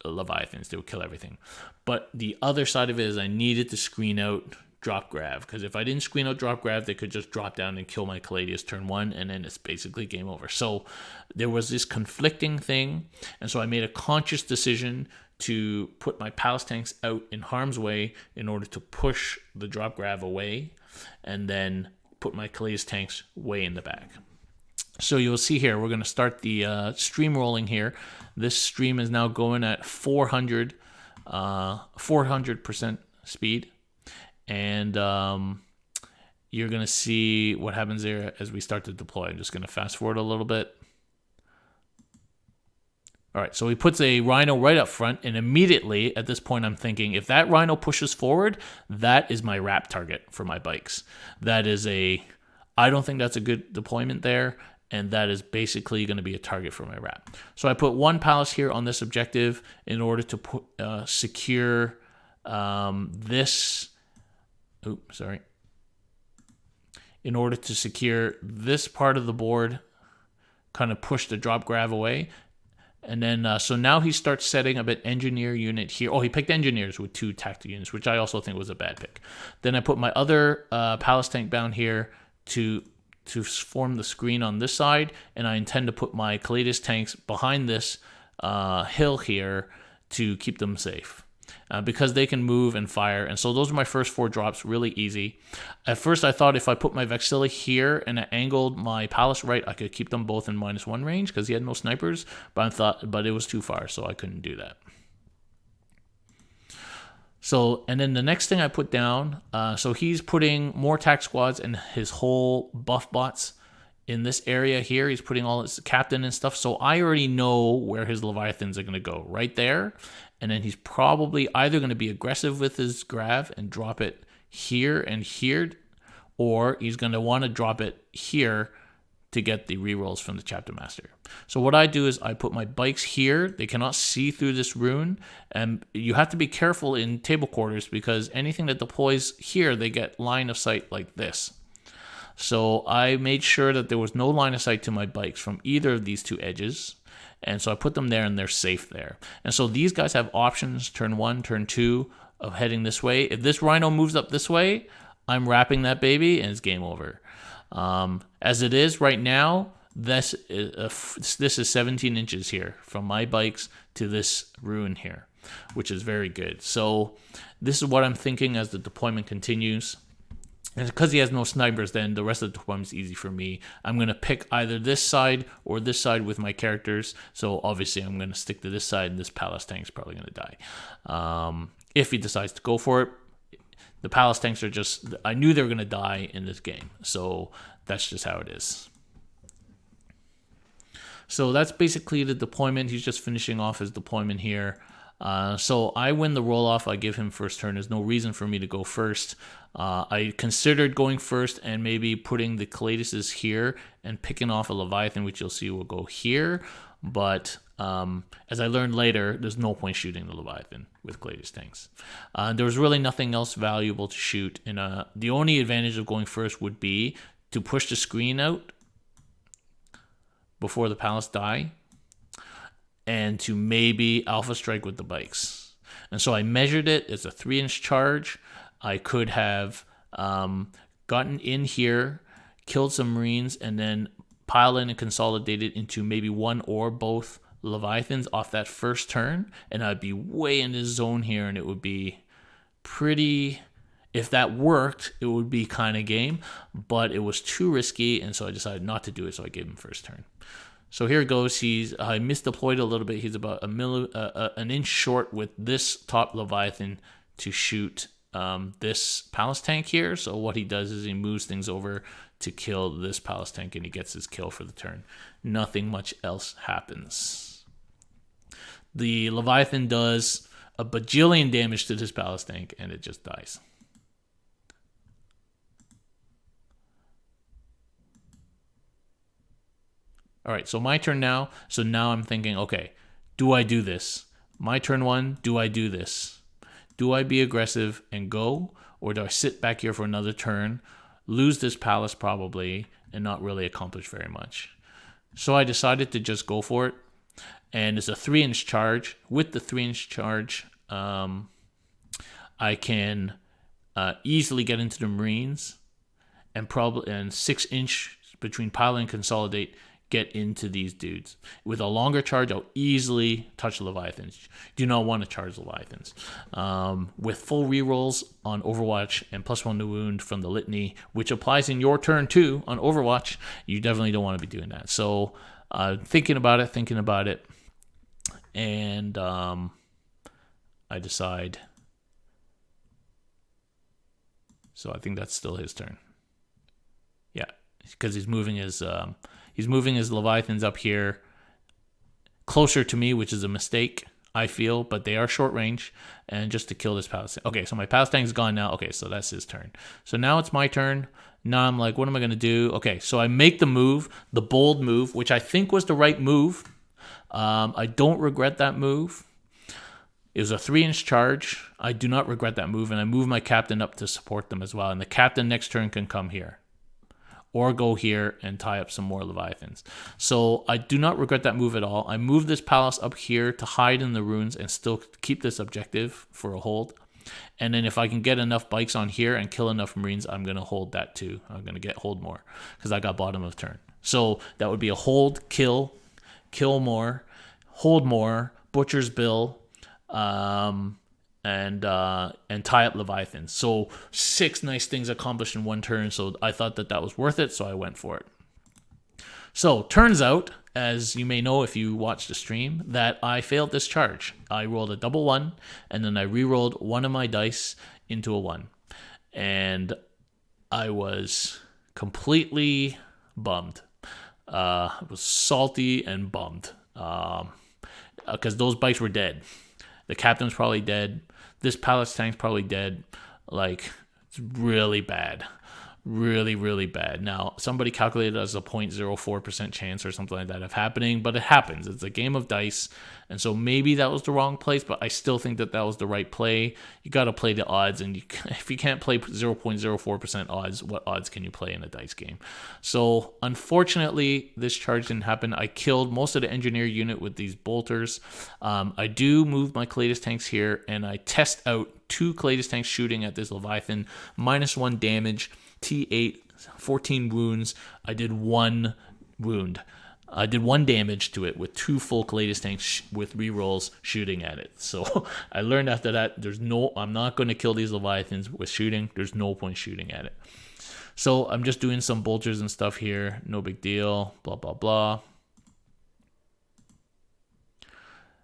Leviathans. They would kill everything. But the other side of it is I needed to screen out drop grab, because if I didn't screen out drop grab, they could just drop down and kill my Caladius turn 1, and then it's basically game over. So there was this conflicting thing, and so I made a conscious decision to put my Palace tanks out in harm's way in order to push the drop grab away, and then put my Caladius tanks way in the back. So you'll see here, we're going to start the stream rolling here. This stream is now going at 400% speed. And you're going to see what happens there as we start to deploy. I'm just going to fast forward a little bit. All right, so he puts a Rhino right up front, and immediately at this point I'm thinking, if that Rhino pushes forward, that is my wrap target for my bikes. That is I don't think that's a good deployment there, and that is basically going to be a target for my wrap. So I put one Palace here on this objective in order to secure this... Oops, sorry. In order to secure this part of the board, kind of push the drop grab away. And then, so now he starts setting up an engineer unit here. Oh, he picked engineers with 2 tactical units, which I also think was a bad pick. Then I put my other Palace tank down here to form the screen on this side. And I intend to put my Caladius tanks behind this hill here to keep them safe. Because they can move and fire. And so those are my first 4 drops, really easy. At first I thought if I put my Vexilla here and I angled my Palace right, I could keep them both in -1 range because he had no snipers, but it was too far, so I couldn't do that. So, and then the next thing I put down, so he's putting more tac squads and his whole buff bots in this area here. He's putting all his captain and stuff. So I already know where his Leviathans are going to go, right there. And then he's probably either going to be aggressive with his grav and drop it here and here, or he's going to want to drop it here to get the rerolls from the Chapter Master. So what I do is I put my bikes here. They cannot see through this rune, and you have to be careful in table quarters because anything that deploys here, they get line of sight like this. So I made sure that there was no line of sight to my bikes from either of these 2 edges. And so I put them there and they're safe there. And so these guys have options, turn 1, turn 2, of heading this way. If this Rhino moves up this way, I'm wrapping that baby and it's game over. As it is right now, this is 17 inches here from my bikes to this ruin here, which is very good. So this is what I'm thinking as the deployment continues. And because he has no snipers, then the rest of the deployment is easy for me. I'm going to pick either this side or this side with my characters. So obviously I'm going to stick to this side, and this Palace tank is probably going to die. If he decides to go for it, the Palace tanks are just... I knew they were going to die in this game. So that's just how it is. So that's basically the deployment. He's just finishing off his deployment here. So I win the roll-off. I give him first turn. There's no reason for me to go first. I considered going first and maybe putting the Caladiuses here and picking off a Leviathan, which you'll see will go here. But as I learned later, there's no point shooting the Leviathan with Caladius tanks. There was really nothing else valuable to shoot. And the only advantage of going first would be to push the screen out before the Palace die, and to maybe alpha strike with the bikes. And so I measured it. It's a 3-inch charge. I could have gotten in here, killed some Marines, and then pile in and consolidate it into maybe one or both Leviathans off that first turn, and I'd be way in this zone here, and it would be pretty... If that worked, it would be kind of game, but it was too risky, and so I decided not to do it, so I gave him first turn. So here it goes. I misdeployed a little bit. He's about an inch short with this top Leviathan to shoot this Palace tank here. So what he does is he moves things over to kill this Palace tank, and he gets his kill for the turn. Nothing much else happens. The Leviathan does a bajillion damage to this Palace tank, and it just dies. All right, so my turn now. So now I'm thinking, okay, do I do this? My turn 1, do I do this? Do I be aggressive and go? Or do I sit back here for another turn, lose this Palace probably, and not really accomplish very much? So I decided to just go for it. and it's a 3-inch charge. With the 3-inch charge, I can easily get into the Marines, and 6-inch between pilot and consolidate, get into these dudes. With a longer charge, I'll easily touch Leviathans. Do not want to charge Leviathans. With full rerolls on Overwatch and +1 to wound from the litany, which applies in your turn too on Overwatch, you definitely don't want to be doing that. So thinking about it, and I decide. So I think that's still his turn. Yeah, because he's moving his Leviathans up here closer to me, which is a mistake, I feel, but they are short range, and just to kill this Palace. Okay, so my Palace Tank's gone now. Okay, so that's his turn. So now it's my turn. Now I'm like, what am I going to do? Okay, so I make the move, the bold move, which I think was the right move. I don't regret that move. It was a 3-inch charge. I do not regret that move, and I move my captain up to support them as well. And the captain next turn can come here, or go here and tie up some more Leviathans. So I do not regret that move at all. I move this palace up here to hide in the ruins and still keep this objective for a hold. And then if I can get enough bikes on here and kill enough Marines, I'm going to hold that too. I'm going to hold more because I got bottom of turn. So that would be a hold, kill more, hold more, Butcher's Bill, and tie up Leviathan. So 6 nice things accomplished in one turn. So I thought that was worth it, so I went for it. So turns out, as you may know if you watched the stream, that I failed this charge. I rolled a double 1, and then I re-rolled one of my dice into a 1. And I was completely bummed. I was salty and bummed because those bikes were dead. The captain's probably dead. This Palace Tank's probably dead. Like, it's really bad. Really, really bad. Now, somebody calculated it as a 0.04% chance or something like that of happening, but it happens. It's a game of dice, and so maybe that was the wrong place, but I still think that was the right play. You got to play the odds, and if you can't play 0.04% odds, what odds can you play in a dice game? So, unfortunately, this charge didn't happen. I killed most of the engineer unit with these bolters. I do move my Custodes tanks here, and I test out 2 Custodes tanks shooting at this Leviathan, -1 damage. T8, 14 wounds. I did 1 wound. I did 1 damage to it with 2 full Custodes tanks with rerolls shooting at it. So I learned after that, I'm not going to kill these Leviathans with shooting. There's no point shooting at it. So I'm just doing some bolters and stuff here. No big deal. Blah, blah, blah.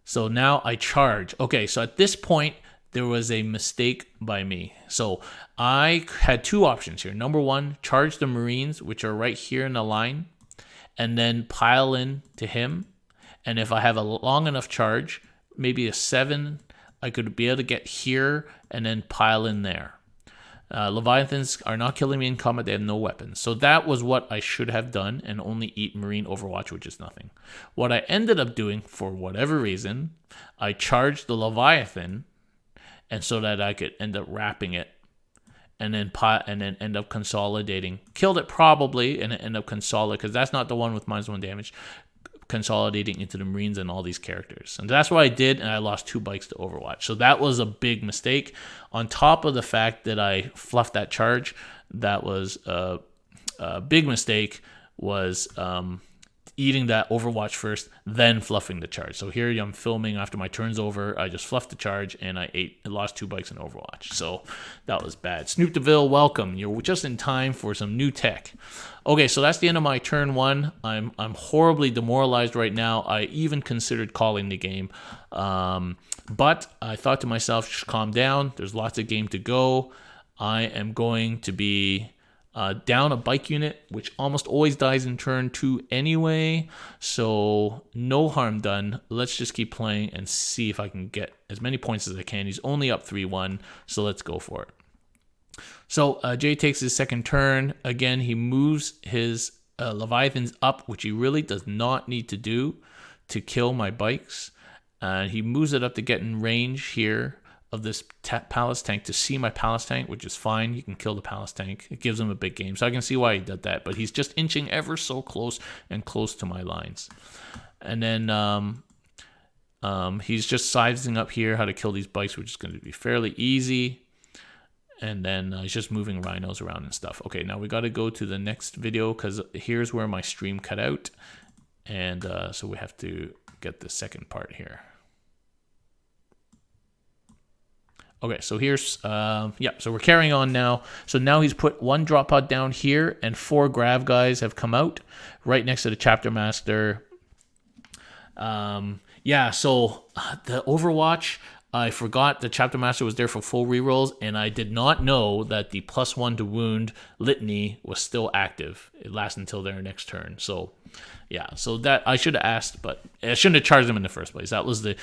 So now I charge. Okay, so at this point, there was a mistake by me. So I had 2 options here. Number 1, charge the Marines, which are right here in the line, and then pile in to him. And if I have a long enough charge, maybe a 7, I could be able to get here and then pile in there. Leviathans are not killing me in combat. They have no weapons. So that was what I should have done, and only eat Marine Overwatch, which is nothing. What I ended up doing, for whatever reason, I charged the Leviathan, and so that I could end up wrapping it, and then end up consolidating. Killed it probably, and end up consolidating, because that's not the one with -1 damage. Consolidating into the Marines and all these characters. And that's what I did, and I lost 2 bikes to Overwatch. So that was a big mistake. On top of the fact that I fluffed that charge, that was a big mistake, was eating that Overwatch first, then fluffing the charge. So here I'm filming after my turn's over. I just fluffed the charge, and I lost 2 bikes in Overwatch. So that was bad. Snoop DeVille, welcome. You're just in time for some new tech. Okay, so that's the end of my turn 1. I'm horribly demoralized right now. I even considered calling the game. But I thought to myself, just calm down. There's lots of game to go. I am going to be down a bike unit, which almost always dies in turn 2 anyway, so no harm done. Let's just keep playing and see if I can get as many points as I can. He's only up 3-1, so let's go for it. So Jay takes his second turn. Again, he moves his Leviathans up, which he really does not need to do to kill my bikes. He moves it up to get in range here of this Palace Tank to see my Palace Tank, which is fine. You can kill the Palace Tank. It gives him a big game. So I can see why he did that. But he's just inching ever so close and close to my lines. And then He's just sizing up here how to kill these bikes, which is going to be fairly easy. And then he's just moving rhinos around and stuff. Okay, now we got to go to the next video because here's where my stream cut out. And so we have to get the second part here. Okay, so here's, so we're carrying on now. So now he's put one drop pod down here and 4 grav guys have come out right next to the chapter master. So the Overwatch, I forgot the chapter master was there for full rerolls, and I did not know that the +1 to wound litany was still active. It lasts until their next turn. So so that I should have asked, but I shouldn't have charged them in the first place. That was the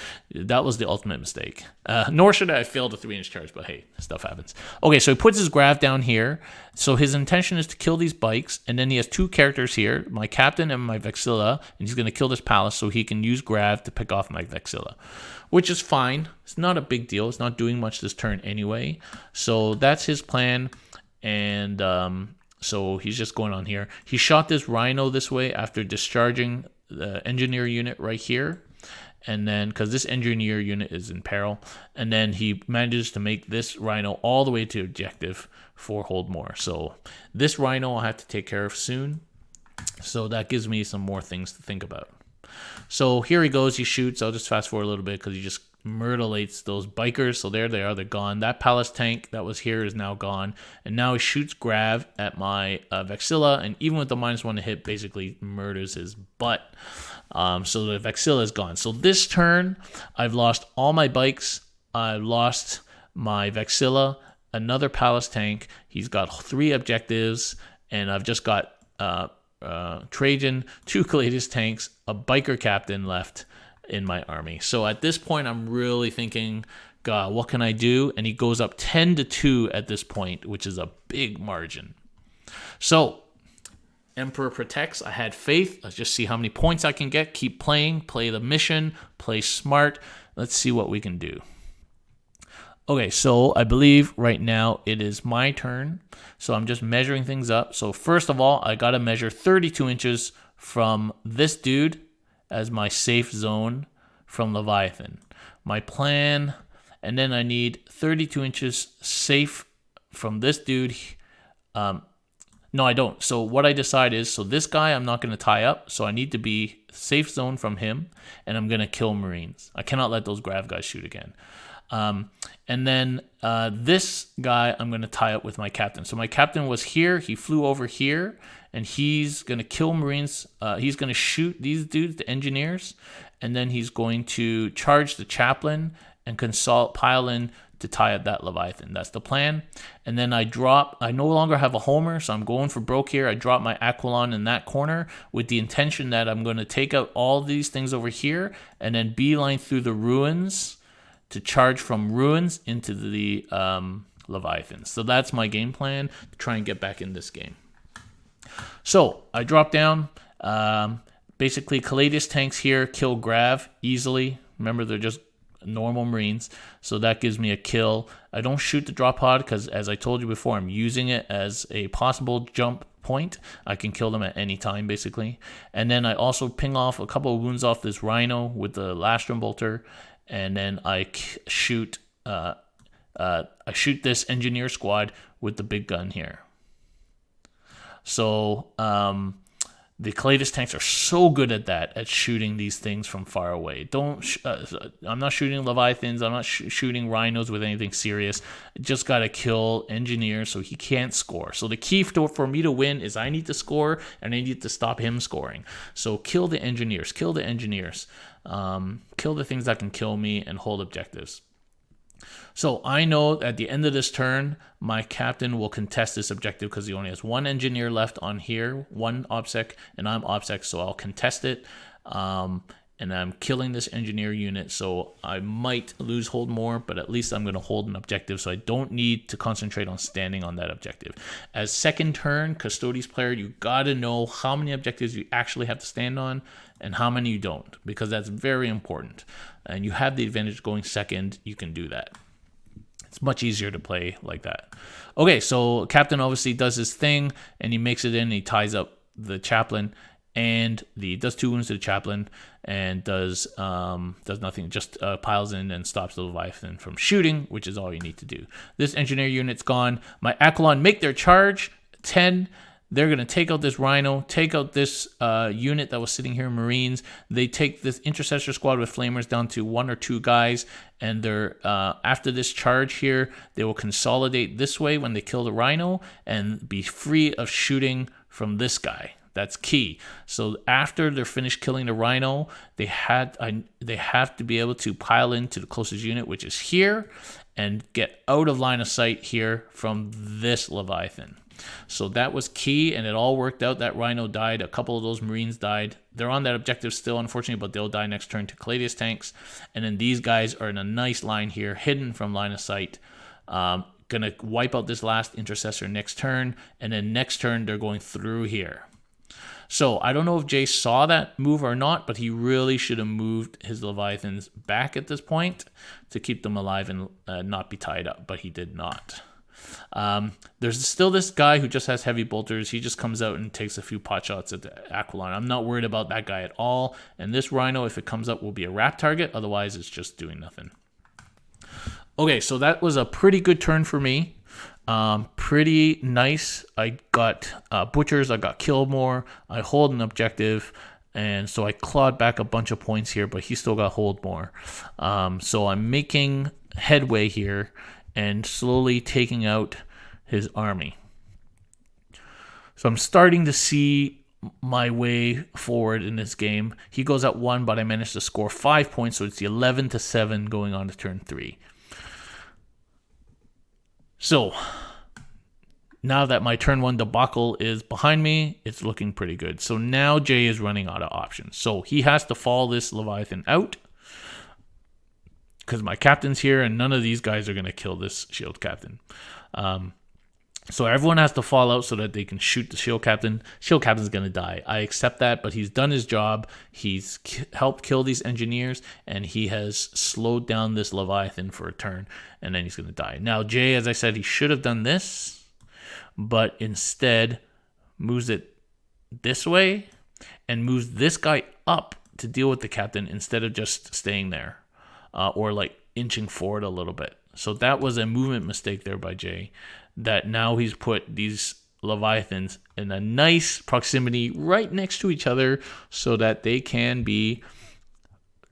ultimate mistake. Nor should I have failed a 3-inch charge, but hey, stuff happens. Okay, so he puts his grav down here. So his intention is to kill these bikes, and then he has 2 characters here, my captain and my Vexilla, and he's going to kill this palace so he can use grav to pick off my Vexilla, which is fine. It's not a big deal. It's not doing much this turn anyway. So that's his plan, and so he's just going on here. He shot this rhino this way after discharging the engineer unit right here. And then, because this engineer unit is in peril. And then he manages to make this rhino all the way to objective for hold more. So this rhino I'll have to take care of soon. So that gives me some more things to think about. So here he goes. He shoots. I'll just fast forward a little bit because he just myrtleates those bikers. So there they are. They're gone. That palace tank that was here is now gone. And now he shoots grav at my Vexilla. And even with the -1 to hit, basically murders his butt. So the Vexilla is gone. So this turn, I've lost all my bikes. I've lost my Vexilla, another palace tank. He's got 3 objectives. And I've just got Trajan, 2 Custodes tanks, a biker captain left in my army. So at this point, I'm really thinking, God, what can I do? And he goes up 10-2 at this point, which is a big margin. So Emperor protects. I had faith. Let's just see how many points I can get. Keep playing. Play the mission. Play smart. Let's see what we can do. Okay, so I believe right now it is my turn. So I'm just measuring things up. So first of all, I got to measure 32 inches from this dude as my safe zone from Leviathan. My plan, and then I need 32 inches safe from this dude. No, I don't. So what I decide is, so this guy I'm not going to tie up, so I need to be safe zone from him, and I'm going to kill Marines. I cannot let those grav guys shoot again. And then this guy I'm going to tie up with my captain. So my captain was here. He flew over here, and he's going to kill Marines. He's going to shoot these dudes, the engineers, and then he's going to charge the chaplain and pile in to tie up that Leviathan. That's the plan. And then I no longer have a Homer, so I'm going for broke here. I drop my Aquilon in that corner with the intention that I'm going to take out all these things over here and then beeline through the ruins to charge from ruins into the Leviathan. So that's my game plan to try and get back in this game. So I drop down. Basically, Custodes tanks here kill grav easily. Remember, they're just normal Marines. So that gives me a kill. I don't shoot the drop pod because, as I told you before, I'm using it as a possible jump point. I can kill them at any time, basically. And then I also ping off a couple of wounds off this Rhino with the Lastrum Bolter. And then I shoot this engineer squad with the big gun here. So the Custodes tanks are so good at that, at shooting these things from far away. I'm not shooting Leviathans. I'm not shooting Rhinos with anything serious. Just got to kill engineers so he can't score. So the key for me to win is I need to score and I need to stop him scoring. So kill the engineers. Kill the engineers. Kill the things that can kill me and hold objectives. So I know at the end of this turn, my captain will contest this objective because he only has 1 engineer left on here, 1 OBSEC, and I'm OBSEC, so I'll contest it. And I'm killing this engineer unit, so I might lose hold more, but at least I'm going to hold an objective, so I don't need to concentrate on standing on that objective. As second turn, Custodes player, you got to know how many objectives you actually have to stand on and how many you don't, because that's very important. And you have the advantage going second, you can do that. It's much easier to play like that. Okay, so Captain obviously does his thing, and he makes it in, and he ties up the chaplain. and does 2 wounds to the chaplain, and does nothing, just piles in and stops the Leviathan from shooting, which is all you need to do. This engineer unit's gone. My Aquilon make their charge. 10. They're going to take out this Rhino, take out this unit that was sitting here, Marines. They take this Intercessor squad with Flamers down to 1 or 2 guys, and they're after this charge here, they will consolidate this way when they kill the Rhino and be free of shooting from this guy. That's key. So after they're finished killing the Rhino, they have to be able to pile into the closest unit, which is here, and get out of line of sight here from this Leviathan. So that was key, and it all worked out. That Rhino died. A couple of those Marines died. They're on that objective still, unfortunately, but they'll die next turn to Custodes tanks. And then these guys are in a nice line here, hidden from line of sight. Gonna wipe out this last Intercessor next turn, and then next turn they're going through here. So I don't know if Jay saw that move or not, but he really should have moved his Leviathans back at this point to keep them alive and not be tied up, but he did not. There's still this guy who just has heavy bolters. He just comes out and takes a few pot shots at the Aquilon. I'm not worried about that guy at all. And this Rhino, if it comes up, will be a wrap target. Otherwise, it's just doing nothing. Okay, so that was a pretty good turn for me. Pretty nice. I got Butchers. I got Killmore. I hold an objective. And so I clawed back a bunch of points here, but he still got hold more. So I'm making headway here and slowly taking out his army. So I'm starting to see my way forward in this game. He goes at 1, but I managed to score 5 points, so it's the 11-7 going on to turn 3. So now that my turn 1 debacle is behind me, it's looking pretty good. So now Jay is running out of options. So he has to fall this Leviathan out, because my captain's here, and none of these guys are going to kill this shield captain. So everyone has to fall out so that they can shoot the shield captain. Shield captain's going to die. I accept that, but he's done his job. He's helped kill these engineers, and he has slowed down this Leviathan for a turn, and then he's going to die. Now, Jay, as I said, he should have done this, but instead moves it this way and moves this guy up to deal with the captain instead of just staying there. Or like inching forward a little bit. So that was a movement mistake there by Jay, that now he's put these Leviathans in a nice proximity right next to each other so that they can be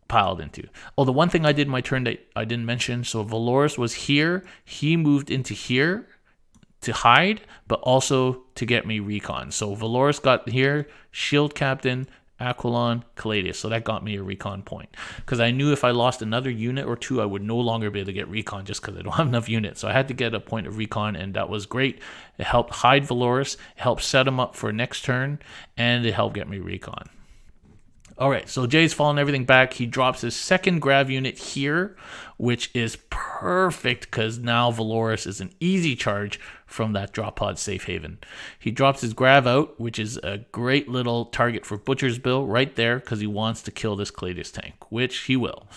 piled into. Oh, the one thing I did in my turn that I didn't mention, so Valoris was here. He moved into here to hide, but also to get me recon. So Valoris got here, shield captain, Aquilon, Custodes. So that got me a recon point. Because I knew if I lost another unit or 2, I would no longer be able to get recon just because I don't have enough units. So I had to get a point of recon, and that was great. It helped hide Valoris, it helped set him up for next turn, and it helped get me recon. All right, so Jay's fallen everything back. He drops his second grav unit here, which is perfect because now Valoris is an easy charge from that drop pod safe haven. He drops his grav out, which is a great little target for Butcher's Bill right there because he wants to kill this Custodes tank, which he will.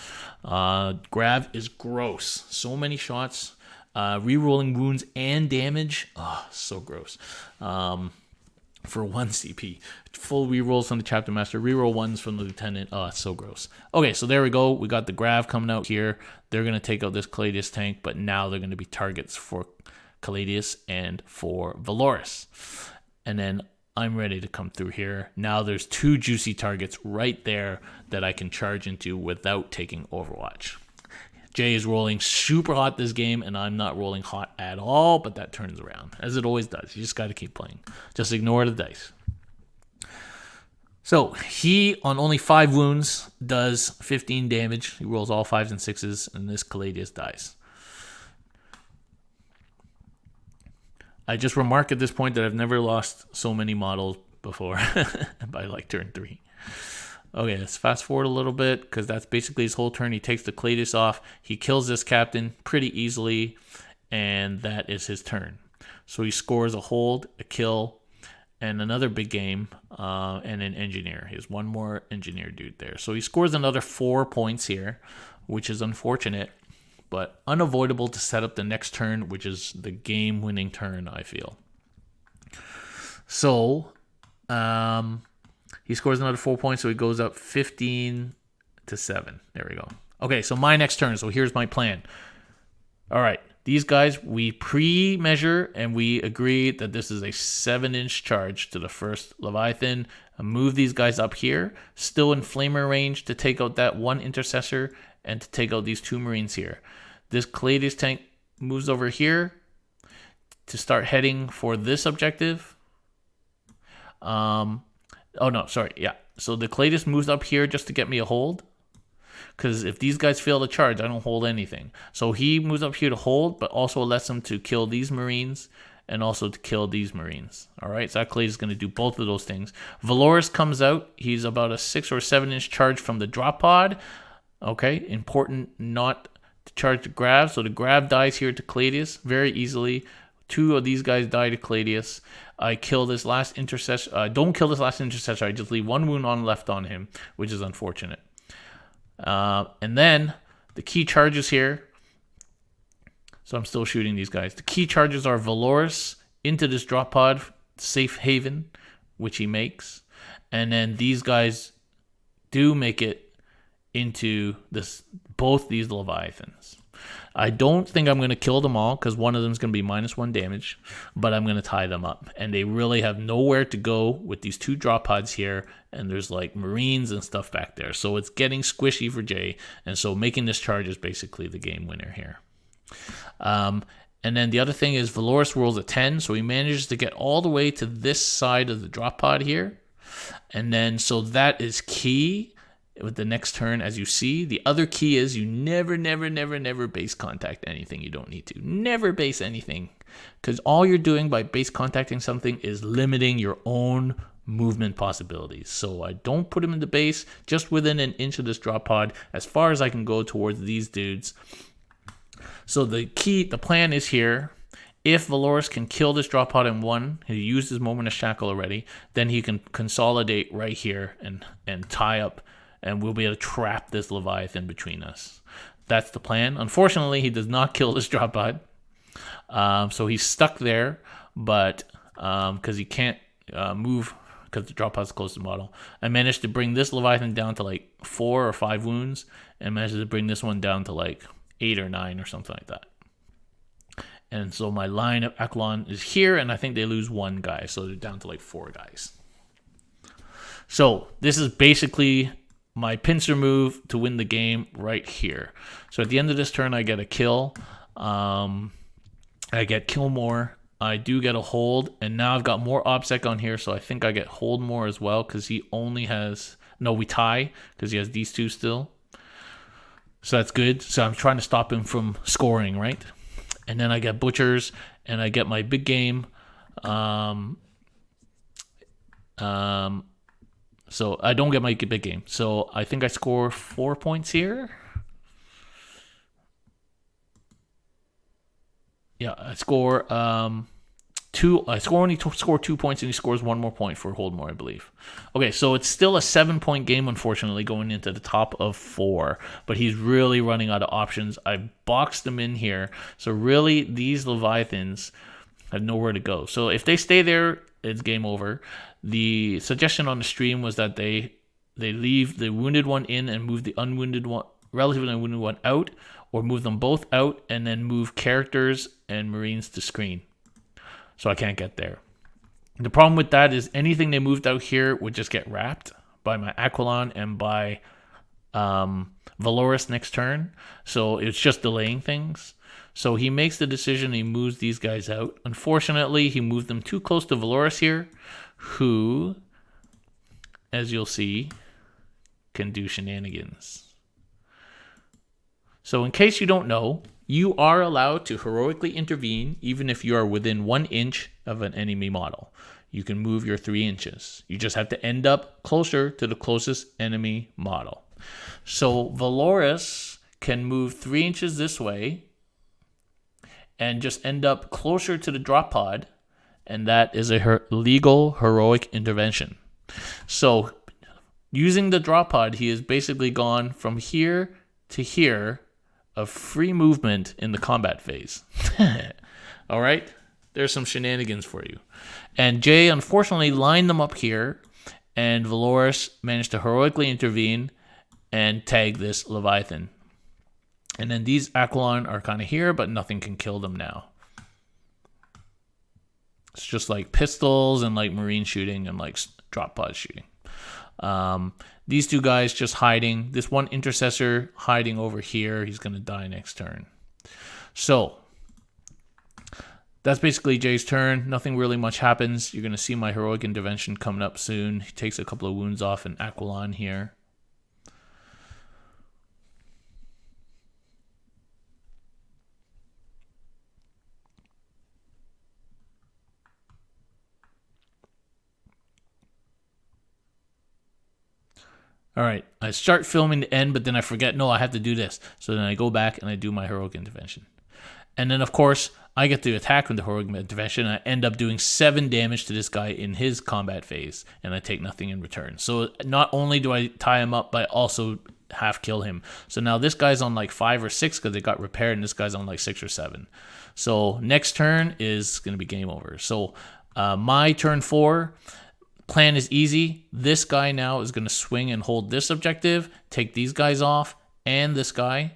Grav is gross. So many shots, rerolling wounds and damage. Oh, so gross. For 1 CP. Full rerolls from the Chapter Master, reroll 1s from the Lieutenant. Oh, it's so gross. Okay, so there we go. We got the Grav coming out here. They're going to take out this Custodes tank, but now they're going to be targets for Custodes and for Valoris. And then I'm ready to come through here. Now there's 2 juicy targets right there that I can charge into without taking Overwatch. Jay is rolling super hot this game, and I'm not rolling hot at all, but that turns around, as it always does. You just got to keep playing. Just ignore the dice. So he, on only 5 wounds, does 15 damage. He rolls all 5s and 6s, and this Custodes dies. I just remark at this point that I've never lost so many models before by like turn 3. Okay, let's fast forward a little bit because that's basically his whole turn. He takes the Custodes off. He kills this captain pretty easily, and that is his turn. So he scores a hold, a kill, and another big game, and an engineer. He has 1 more engineer dude there. So he scores another 4 points here, which is unfortunate, but unavoidable to set up the next turn, which is the game-winning turn, I feel. So, He scores another 4 points, so he goes up 15 to 7. There we go. Okay, so my next turn. So here's my plan. All right, these guys, we pre-measure and we agree that this is a 7-inch charge to the first Leviathan. I move these guys up here, still in flamer range to take out that one intercessor and to take out these 2 Marines here. This Custodes tank moves over here to start heading for this objective. Oh, no, sorry. Yeah. So the Custodes moves up here just to get me a hold. Because if these guys fail to charge, I don't hold anything. So he moves up here to hold, but also lets him to kill these Marines and also to kill these Marines. All right, so that Custodes is going to do both of those things. Valoris comes out. He's about a 6 or 7-inch charge from the drop pod. Okay, important not to charge the grab. So the grab dies here to Custodes very easily. 2 of these guys die to Custodes. I kill this last intercessor. Don't kill this last intercessor. I just leave 1 wound on left on him, which is unfortunate. And then the key charges here. So I'm still shooting these guys. The key charges are Valoris into this drop pod, safe haven, which he makes. And then these guys do make it into both these Leviathans. I don't think I'm going to kill them all because one of them is going to be -1 damage, but I'm going to tie them up. And they really have nowhere to go with these 2 drop pods here, and there's like Marines and stuff back there. So it's getting squishy for Jay, and so making this charge is basically the game winner here. And then the other thing is Valoris rolls a 10, so he manages to get all the way to this side of the drop pod here. And then so that is key with the next turn, as you see. The other key is you never base contact anything you don't need to. Never base anything. Because all you're doing by base contacting something is limiting your own movement possibilities. So I don't put him in the base, just within an inch of this drop pod, as far as I can go towards these dudes. So the plan is here. If Valoris can kill this drop pod in 1, he used his moment of shackle already, then he can consolidate right here and tie up, and we'll be able to trap this Leviathan between us. That's the plan. Unfortunately, he does not kill this drop pod. So he's stuck there, but because he can't move because the drop pod's close to the model. I managed to bring this Leviathan down to like 4 or 5 wounds, and managed to bring this one down to like 8 or 9 or something like that. And so my line of Echelon is here, and I think they lose 1 guy, so they're down to like 4 guys. So this is basically my pincer move to win the game right here. So at the end of this turn, I get a kill. I get kill more. I do get a hold, and now I've got more OBSEC on here, so I think I get hold more as well, because he only has... No, we tie, because he has these 2 still. So that's good. So I'm trying to stop him from scoring, right? And then I get butchers, and I get my big game. So I don't get my big game. So I think I score 4 points here. Yeah, I score 2. I score 2 points, and he scores 1 more point for hold more, I believe. Okay, so it's still a 7-point game, unfortunately, going into the top of 4. But he's really running out of options. I boxed him in here. So really, these Leviathans have nowhere to go. So if they stay there, it's game over. The suggestion on the stream was that they leave the wounded one in and move the unwounded one, relatively unwounded one out, or move them both out and then move characters and Marines to screen. So I can't get there. The problem with that is anything they moved out here would just get wrapped by my Aquilon and by Valoris next turn. So it's just delaying things. So he makes the decision, he moves these guys out. Unfortunately, he moved them too close to Valoris here, who, as you'll see, can do shenanigans. So in case you don't know, you are allowed to heroically intervene even if you are within 1 inch of an enemy model. You can move your 3 inches. You just have to end up closer to the closest enemy model. So Valoris can move 3 inches this way and just end up closer to the drop pod, and that is a legal heroic intervention. So using the drop pod, he has basically gone from here to here of free movement in the combat phase. All right? There's some shenanigans for you. And Jay, unfortunately, lined them up here, and Valoris managed to heroically intervene and tag this Leviathan. And then these Aquilon are kind of here, but nothing can kill them now. It's just like pistols and like marine shooting and like drop pod shooting. These two guys just hiding. This one intercessor hiding over here. He's going to die next turn. So that's basically Jay's turn. Nothing really much happens. You're going to see my heroic intervention coming up soon. He takes a couple of wounds off an Aquilon here. All right, I start filming the end, but then I forget, no, I have to do this. So then I go back and I do my heroic intervention. And then, of course, I get to attack with the heroic intervention. I end up doing 7 damage to this guy in his combat phase, and I take nothing in return. So not only do I tie him up, but I also half kill him. So now this guy's on like 5 or 6 because it got repaired, and this guy's on like 6 or 7. So next turn is going to be game over. So my turn 4... plan is easy. This guy now is going to swing and hold this objective, take these guys off, and this guy.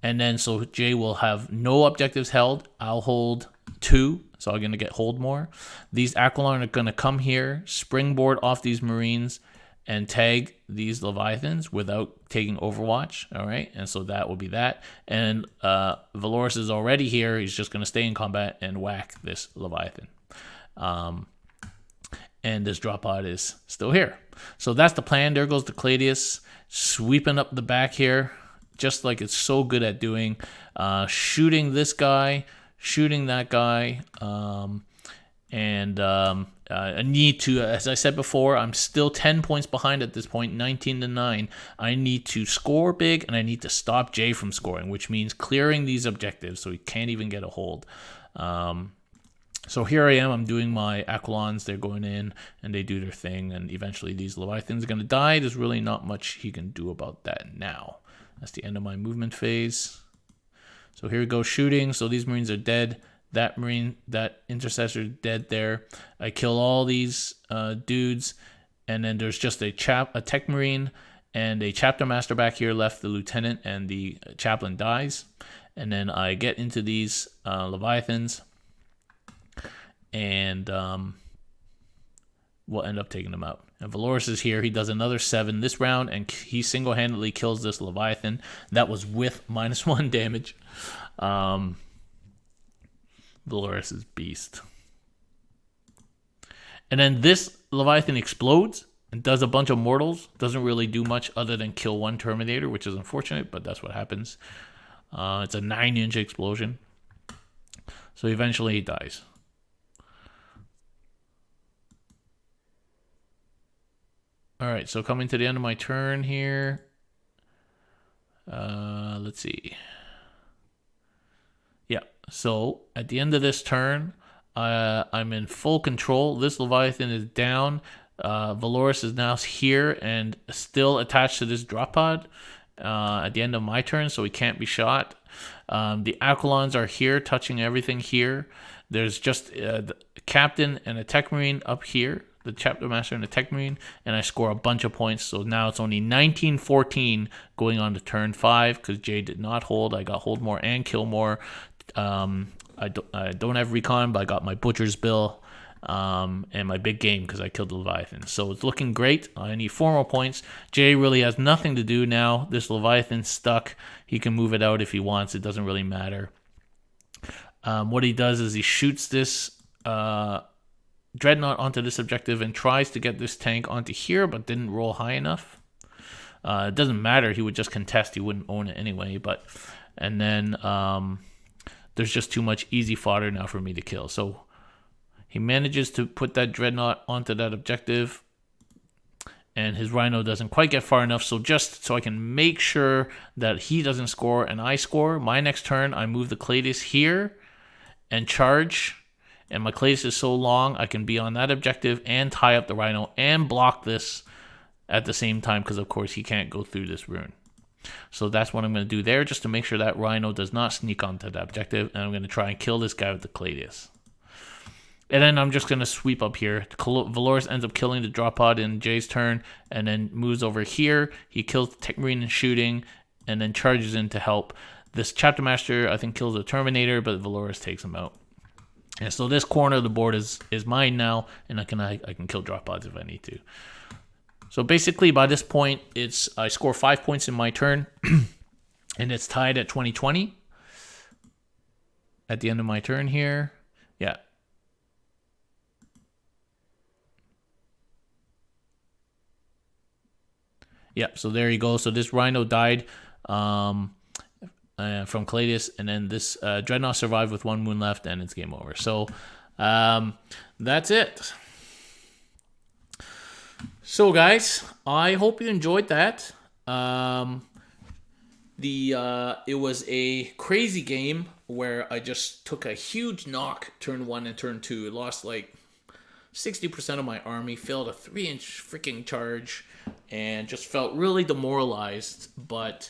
And then so Jay will have no objectives held. I'll hold 2, so I'm going to get hold more. These Aquilon are going to come here, springboard off these Marines, and tag these Leviathans without taking Overwatch. All right, and so that will be that. And Valoris is already here. He's just going to stay in combat and whack this Leviathan. And this drop pod is still here. So that's the plan. There goes the Cladius sweeping up the back here, just like it's so good at doing. Shooting this guy, shooting that guy. I need to, as I said before, I'm still 10 points behind at this point, 19-9. I need to score big, and I need to stop Jay from scoring, which means clearing these objectives so he can't even get a hold. So here I am, I'm doing my Aquilons, they're going in, and they do their thing, and eventually these Leviathans are going to die. There's really not much he can do about that now. That's the end of my movement phase. So here we go, shooting. So these Marines are dead. That Marine, that Intercessor dead there. I kill all these dudes, and then there's just a Tech Marine and a Chapter Master back here left, the Lieutenant, and the Chaplain dies. And then I get into these Leviathans, and we'll end up taking them out. And Valoris is here. He does another 7 this round, and he single-handedly kills this Leviathan. That was with -1 damage. Valoris is beast. And then this Leviathan explodes and does a bunch of mortals. Doesn't really do much other than kill 1 Terminator, which is unfortunate, but that's what happens. It's a 9-inch explosion. So eventually he dies. Alright, so coming to the end of my turn here. Let's see. Yeah, so at the end of this turn, I'm in full control. This Leviathan is down. Valoris is now here and still attached to this drop pod at the end of my turn, so he can't be shot. The Aquilons are here, touching everything here. There's just the Captain and a Tech Marine up here, the Chapter Master and the Tech Marine, and I score a bunch of points. So now it's only 19-14 going on to turn 5 because Jay did not hold. I got hold more and kill more. I don't have recon, but I got my Butcher's Bill and my big game because I killed the Leviathan. So it's looking great. I need 4 more points. Jay really has nothing to do now. This Leviathan's stuck. He can move it out if he wants. It doesn't really matter. What he does is he shoots this Dreadnought onto this objective and tries to get this tank onto here, but didn't roll high enough. It doesn't matter. He would just contest. He wouldn't own it anyway. And then there's just too much easy fodder now for me to kill. So he manages to put that Dreadnought onto that objective, and his Rhino doesn't quite get far enough. So just so I can make sure that he doesn't score and I score, my next turn I move the Cladius here and charge. And my Cladius is so long, I can be on that objective and tie up the Rhino and block this at the same time because, of course, he can't go through this rune. So that's what I'm going to do there just to make sure that Rhino does not sneak onto the objective. And I'm going to try and kill this guy with the Cladius. And then I'm just going to sweep up here. Valorous ends up killing the drop pod in Jay's turn, and then moves over here. He kills the Tech Marine in shooting, and then charges in to help. This Chapter Master, I think, kills the Terminator, but Valorous takes him out. And so this corner of the board is mine now, and I can kill drop pods if I need to. So basically, by this point, I score 5 points in my turn, and it's tied at 20-20 at the end of my turn here. Yeah. Yep, so there you go. So this Rhino died from Cladius, and then this Dreadnought survived with 1 wound left, and it's game over. So that's it. So guys, I hope you enjoyed that. It was a crazy game where I just took a huge knock turn 1 and turn 2. It lost like 60% of my army, failed a 3-inch freaking charge, and just felt really demoralized. But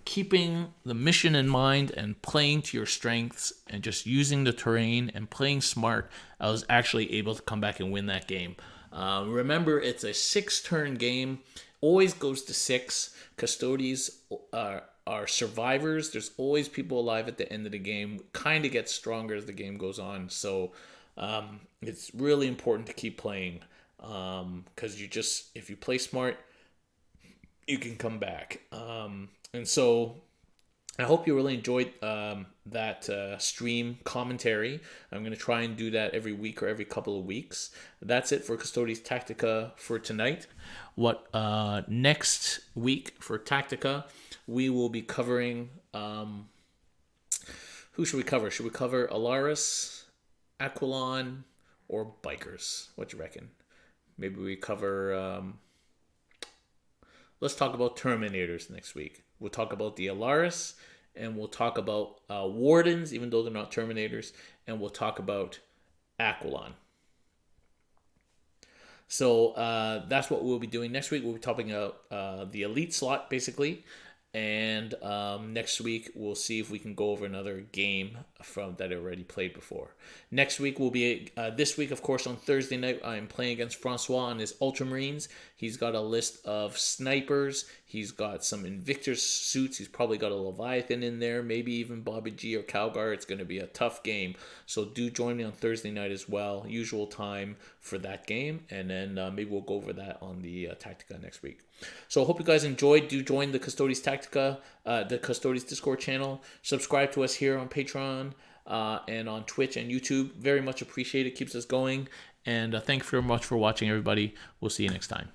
keeping the mission in mind and playing to your strengths and just using the terrain and playing smart, I was actually able to come back and win that game. Remember, it's a 6-turn game. Always goes to 6. Custodes are survivors. There's always people alive at the end of the game. Kind of gets stronger as the game goes on. So it's really important to keep playing, because if you play smart, you can come back. And so I hope you really enjoyed that stream commentary. I'm going to try and do that every week or every couple of weeks. That's it for Custodes Tactica for tonight. Next week for Tactica, we will be covering... who should we cover? Should we cover Alaris, Aquilon, or Bikers? What do you reckon? Maybe we cover... let's talk about Terminators next week. We'll talk about the Alaris, and we'll talk about Wardens, even though they're not Terminators, and we'll talk about Aquilon. So that's what we'll be doing next week. We'll be talking about the Elite slot, basically. And next week, we'll see if we can go over another game that I already played before. Next week will be, this week, of course, on Thursday night, I'm playing against Francois on his Ultramarines. He's got a list of snipers. He's got some Invictus suits. He's probably got a Leviathan in there, maybe even Bobby G or Calgar. It's going to be a tough game. So do join me on Thursday night as well, usual time for that game. And then maybe we'll go over that on the Tactica next week. So I hope you guys enjoyed. Do join the Custodes Tactica, the Custodes Discord channel. Subscribe to us here on Patreon and on Twitch and YouTube. Very much appreciated. Keeps us going. And thank you very much for watching, everybody. We'll see you next time.